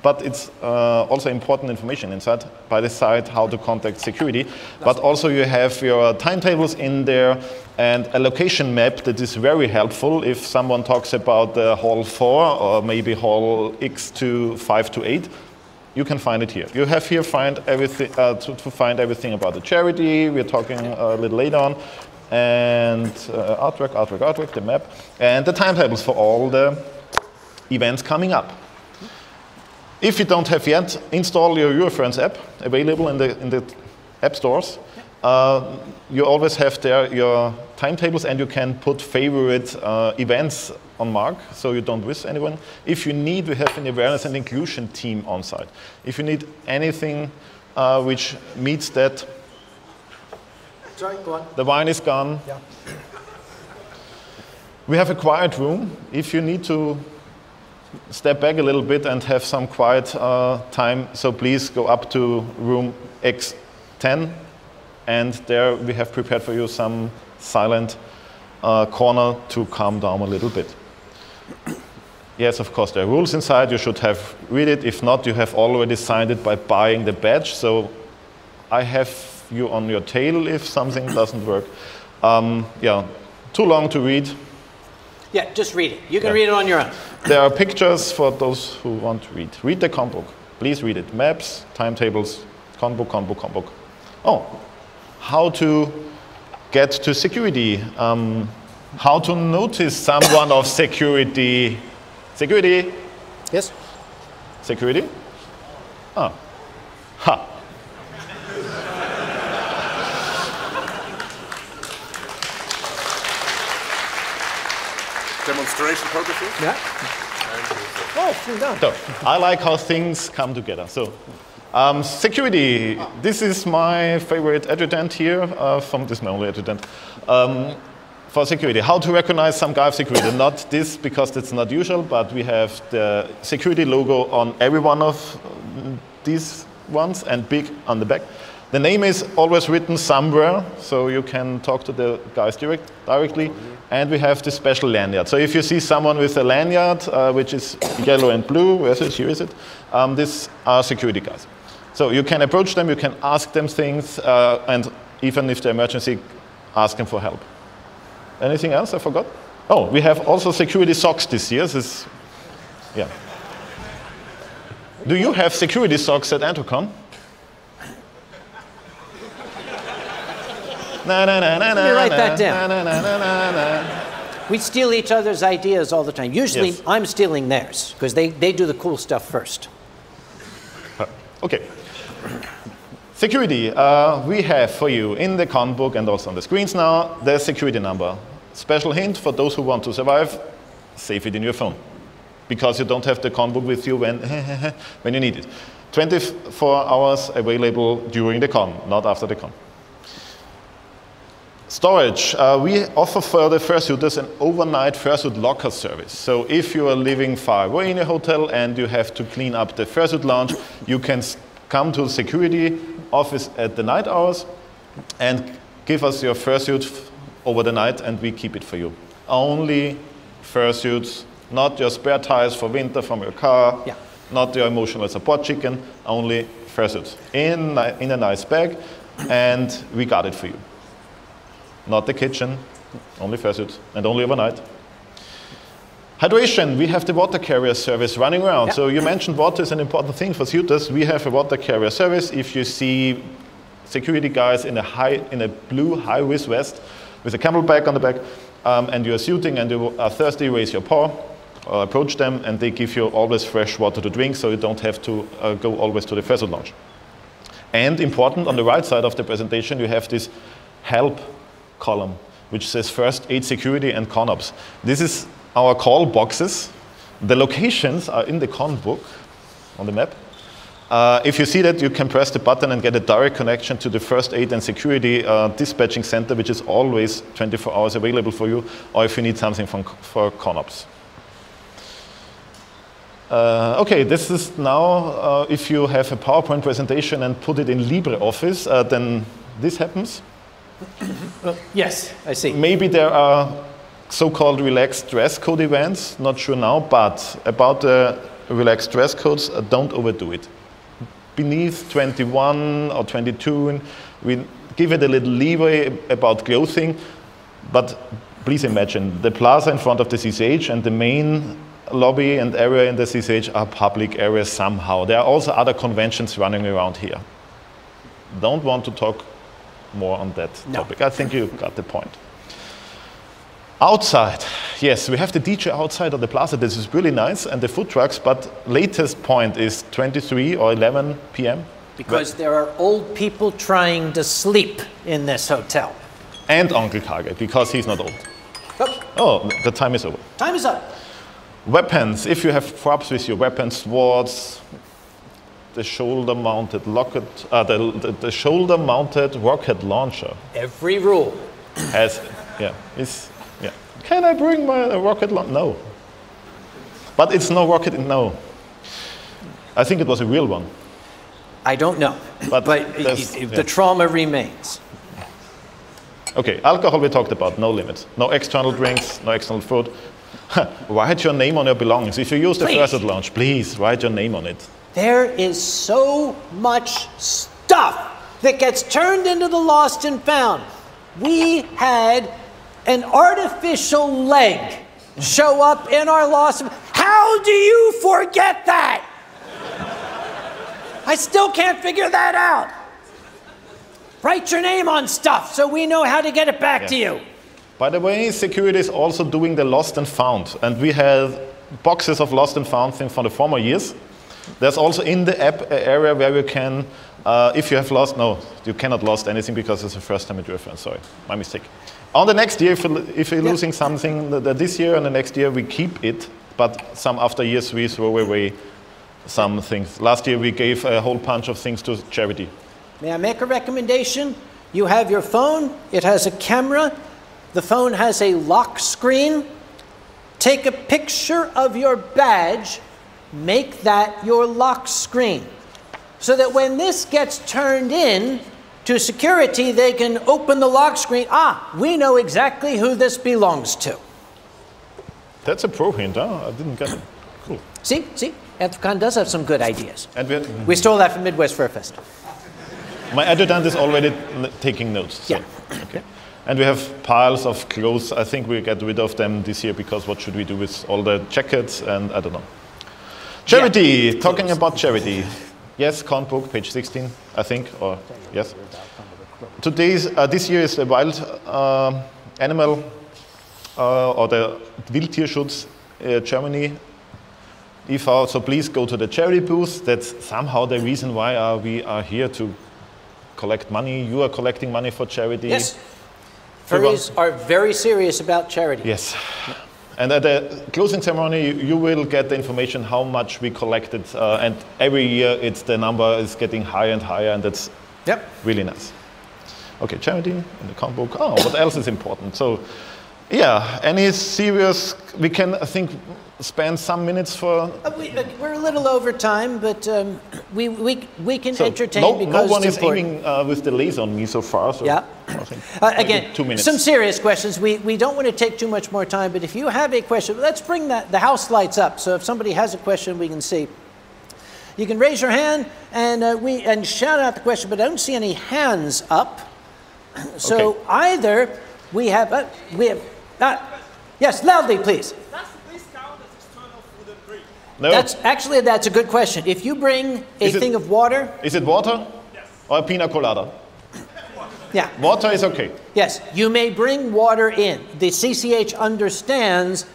but it's also important information inside by the side how to contact security. But also you have your timetables in there and a location map that is very helpful if someone talks about the hall 4 or maybe hall X to 5 to 8. You can find it here. You have here find everything, to find everything about the charity. We're talking a little later on. And artwork, the map, and the timetables for all the events coming up. If you don't have yet, install your Eurofurence app, available in the app stores. You always have there your timetables, and you can put favorite events on mark, so you don't miss anyone. If you need, we have an awareness and inclusion team on site. If you need anything which meets that, Sorry, go on. the wine is gone. Yeah. We have a quiet room. If you need to step back a little bit and have some quiet time, so please go up to room X10, and there we have prepared for you some silent corner to calm down a little bit. Yes, of course, there are rules inside. You should have read it. If not, you have already signed it by buying the badge. So I have you on your tail if something doesn't work. Yeah, too long to read. Yeah, just read it. You can read it on your own. There are pictures for those who want to read. Read the Conbook. Please read it. Maps, timetables, Conbook, Conbook, Conbook. Oh, how to get to security. How to notice someone of security. Security? Yes? Security? Ah. Ha. Demonstration photography? Yeah. Oh, vielen Dank. So, I like how things come together. So, security. This is my favorite adjutant here. This is my only adjutant. For security, how to recognize some guy of security. Not this, because it's not usual, but we have the security logo on every one of these ones and big on the back. The name is always written somewhere, so you can talk to the guys directly. And we have this special lanyard. So if you see someone with a lanyard, which is yellow and blue, where is it? Here is it. These are security guys. So you can approach them, you can ask them things, and even if the emergency, ask them for help. Anything else I forgot? Oh, we have also security socks this year. This is, yeah. Do you have security socks at Antocon? Na, na, na, na, Let me write that na, down. na, na, na, na, na. We steal each other's ideas all the time. Usually, Yes. I'm stealing theirs, because they do the cool stuff first. Okay. Security. We have for you in the Conbook and also on the screens now the security number. Special hint for those who want to survive, save it in your phone, because you don't have the Conbook with you when you need it. 24 hours available during the con, not after the con. Storage. We offer for the fursuiters an overnight fursuit locker service. So if you are living far away in a hotel and you have to clean up the fursuit lounge, you can come to the security office at the night hours and give us your fursuit over the night, and we keep it for you. Only fursuits, not your spare tires for winter from your car, Yeah. not your emotional support chicken, only fursuits in a nice bag, and we got it for you. Not the kitchen, only fursuit, and only overnight. Hydration, we have the water carrier service running around. Yeah. So you mentioned water is an important thing for suiters. We have a water carrier service. If you see security guys in a blue high-vis vest with a camelback on the back, and you are suiting and you are thirsty, raise your paw, or approach them, and they give you always fresh water to drink, so you don't have to go always to the fursuit lounge. And important, on the right side of the presentation, you have this help column, which says first aid security and ConOps. This is our call boxes. The locations are in the Conbook on the map. If you see that, you can press the button and get a direct connection to the first aid and security dispatching center, which is always 24 hours available for you, or if you need something for ConOps. Okay, this is now, if you have a PowerPoint presentation and put it in LibreOffice, then this happens. Yes, I see. Maybe there are so-called relaxed dress code events, not sure now, but about the relaxed dress codes, don't overdo it. Beneath 21 or 22, we give it a little leeway about clothing, but please imagine, the plaza in front of the CCH and the main lobby and area in the CCH are public areas somehow. There are also other conventions running around here. Don't want to talk more on that topic. I think you got the point. Outside, yes, we have the DJ outside of the plaza. This is really nice, and the food trucks, but latest point is 23 or 11 p.m. Because there are old people trying to sleep in this hotel. And Uncle Kage, because he's not old. Oh, the time is over. Time is up. Weapons, if you have props with your weapons, swords, the shoulder-mounted the shoulder-mounted rocket launcher. Every rule has, Can I bring my rocket launcher? No. But it's no rocket, no. I think it was a real one. I don't know, but the trauma remains. Okay, alcohol we talked about, no limit. No external drinks, no external food. Write your name on your belongings. If you use the fursuiter lounge, please write your name on it. There is so much stuff that gets turned into the lost and found. We had an artificial leg show up in our lost. How do you forget that? I still can't figure that out. Write your name on stuff so we know how to get it back to you. By the way, security is also doing the lost and found. And we have boxes of lost and found things from the former years. There's also in the app an area where you can, if you have lost, no, you cannot lost anything because it's the first time at Eurofurence, sorry, my mistake. On the next year, if you're losing something this year and the next year, we keep it, but some after years we throw away some things. Last year we gave a whole bunch of things to charity. May I make a recommendation? You have your phone, it has a camera, the phone has a lock screen. Take a picture of your badge, make that your lock screen. So that when this gets turned in to security, they can open the lock screen. Ah, we know exactly who this belongs to. That's a pro hint, huh? I didn't get it. Cool. See, Ethicon does have some good ideas. And we stole that from Midwest Fur Fest. My adjutant is already taking notes. So. Yeah. Okay. And we have piles of clothes. I think we'll get rid of them this year because what should we do with all the jackets and I don't know. Charity, talking about charity. Yes, count book, page 16, I think, or yes. This year is the wild animal or the Wildtierschutz Germany e.V. So please go to the charity booth. That's somehow the reason why we are here to collect money. You are collecting money for charity. Yes. Furries are very serious about charity. Yes. And at the closing ceremony, you will get the information how much we collected. And every year, the number is getting higher and higher, and that's really nice. Okay, charity in the count book. Oh, what else is important? So, yeah, any serious, we can, I think, spend some minutes for... we're a little over time, but we can entertain because no one is aiming with the laser on me so far. So yeah. Again, 2 minutes. Some serious questions. We don't want to take too much more time, but if you have a question, let's bring the house lights up. So if somebody has a question, we can see. You can raise your hand and shout out the question, but I don't see any hands up. So either we have yes, loudly, please. No. That's a good question. If you bring a thing of water... Is it water? Yes. Or a pina colada? Yeah. Water is okay. Yes, you may bring water in. The CCH understands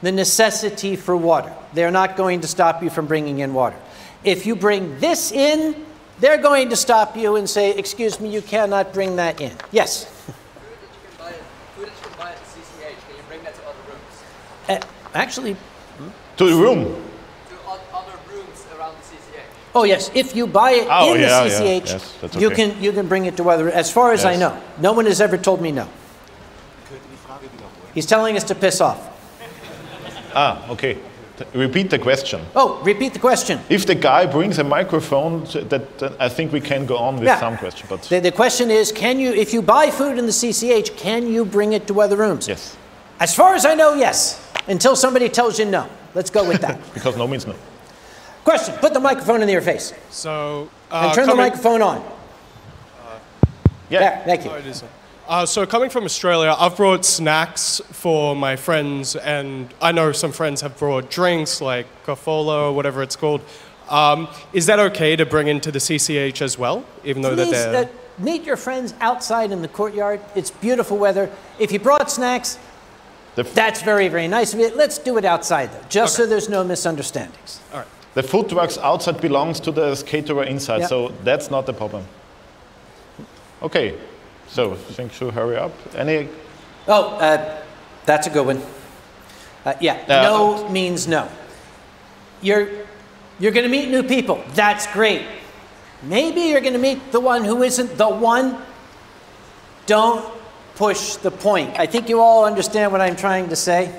the necessity for water. They're not going to stop you from bringing in water. If you bring this in, they're going to stop you and say, excuse me, you cannot bring that in. Yes? Food that you can buy at the CCH, can you bring that to other rooms? Actually... To the room? Other rooms around the CCH. Oh yes, if you buy it in the CCH, yes, that's okay. you can bring it to other. As far as I know, no one has ever told me no. He's telling us to piss off. Ah, okay. Repeat the question. Oh, repeat the question. If the guy brings a microphone, that I think we can go on with some question. But the question is, if you buy food in the CCH, can you bring it to other rooms? Yes. As far as I know, yes. Until somebody tells you no. Let's go with that. Because no means no. Question. Put the microphone in your face. So, and turn the microphone on. Yeah. There, thank you. So coming from Australia, I've brought snacks for my friends, and I know some friends have brought drinks like Coca-Cola or whatever it's called. Is that okay to bring into the CCH as well, even though that they're... meet your friends outside in the courtyard. It's beautiful weather. If you brought snacks, That's very, very nice of you. Let's do it outside, though, just so there's no misunderstandings. All right. The footworks outside belongs to the caterer inside, Yep. so that's not the problem. Okay, so I think should hurry up. Any? Oh, that's a good one. Yeah, no means no. You're going to meet new people. That's great. Maybe you're going to meet the one who isn't the one. Don't push the point. I think you all understand what I'm trying to say.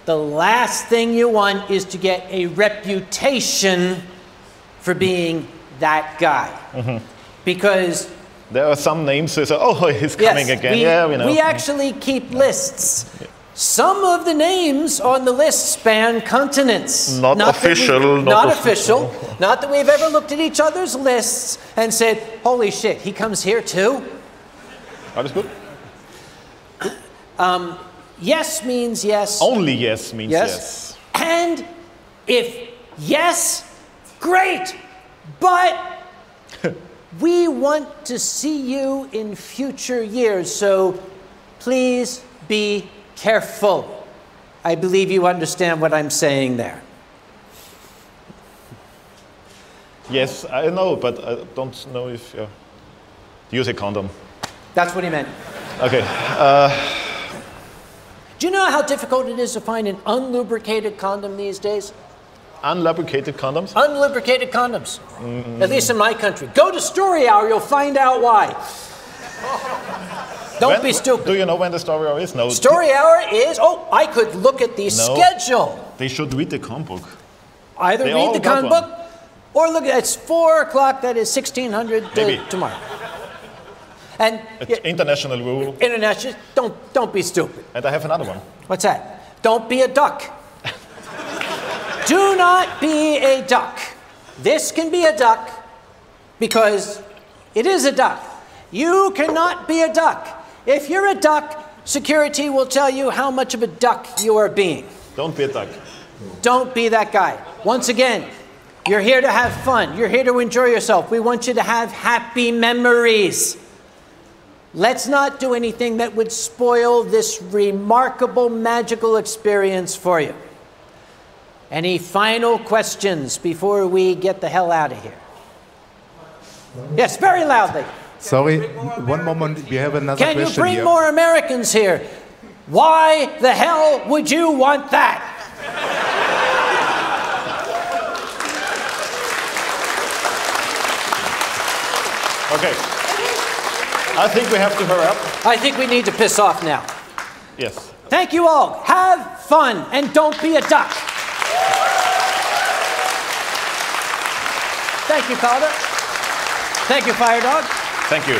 The last thing you want is to get a reputation for being that guy. Because there are some names who say, oh, he's coming again. Yeah, we know. We actually keep lists. Some of the names on the list span continents. Not official. Not official. Not that we've ever looked at each other's lists and said, holy shit, he comes here too? Alles gut? Yes means yes. Only yes means yes. And if yes, great. But we want to see you in future years, so please be careful. I believe you understand what I'm saying there. Yes, I know, but I don't know if use a condom. That's what he meant. Okay. Do you know how difficult it is to find an unlubricated condom these days? Unlubricated condoms? Unlubricated condoms. At least in my country. Go to Story Hour, you'll find out why. Don't be stupid. Do you know when the story hour is? No. Story Hour is, I could look at the schedule. They should read the comic book. Either read the comic book or look at it's 4 o'clock, that is 1600 tomorrow. And it's international rule. International, don't be stupid. And I have another one. What's that? Don't be a duck. Do not be a duck. This can be a duck because it is a duck. You cannot be a duck. If you're a duck, security will tell you how much of a duck you are being. Don't be a duck. Don't be that guy. Once again, you're here to have fun. You're here to enjoy yourself. We want you to have happy memories. Let's not do anything that would spoil this remarkable, magical experience for you. Any final questions before we get the hell out of here? Yes, very loudly. Sorry, one moment, we have another question. Can you bring more Americans here? Why the hell would you want that? Okay. I think we have to hurry up. I think we need to piss off now. Yes. Thank you all. Have fun and don't be a duck. Thank you, Powert. Thank you, Fire Dog. Thank you.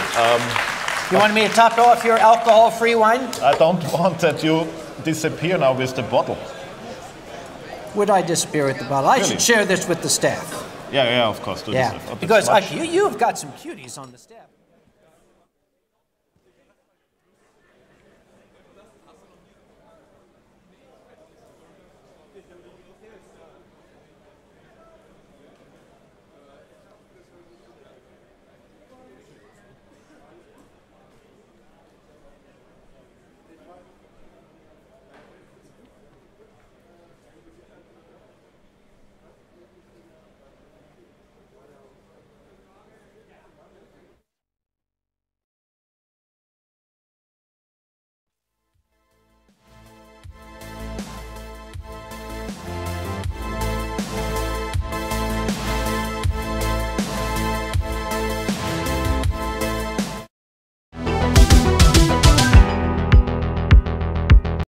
You wanted me to top off your alcohol-free wine? I don't want that you disappear now with the bottle. Would I disappear with the bottle? I should share this with the staff. Yeah, of course. Yeah, because you've got some cuties on the staff.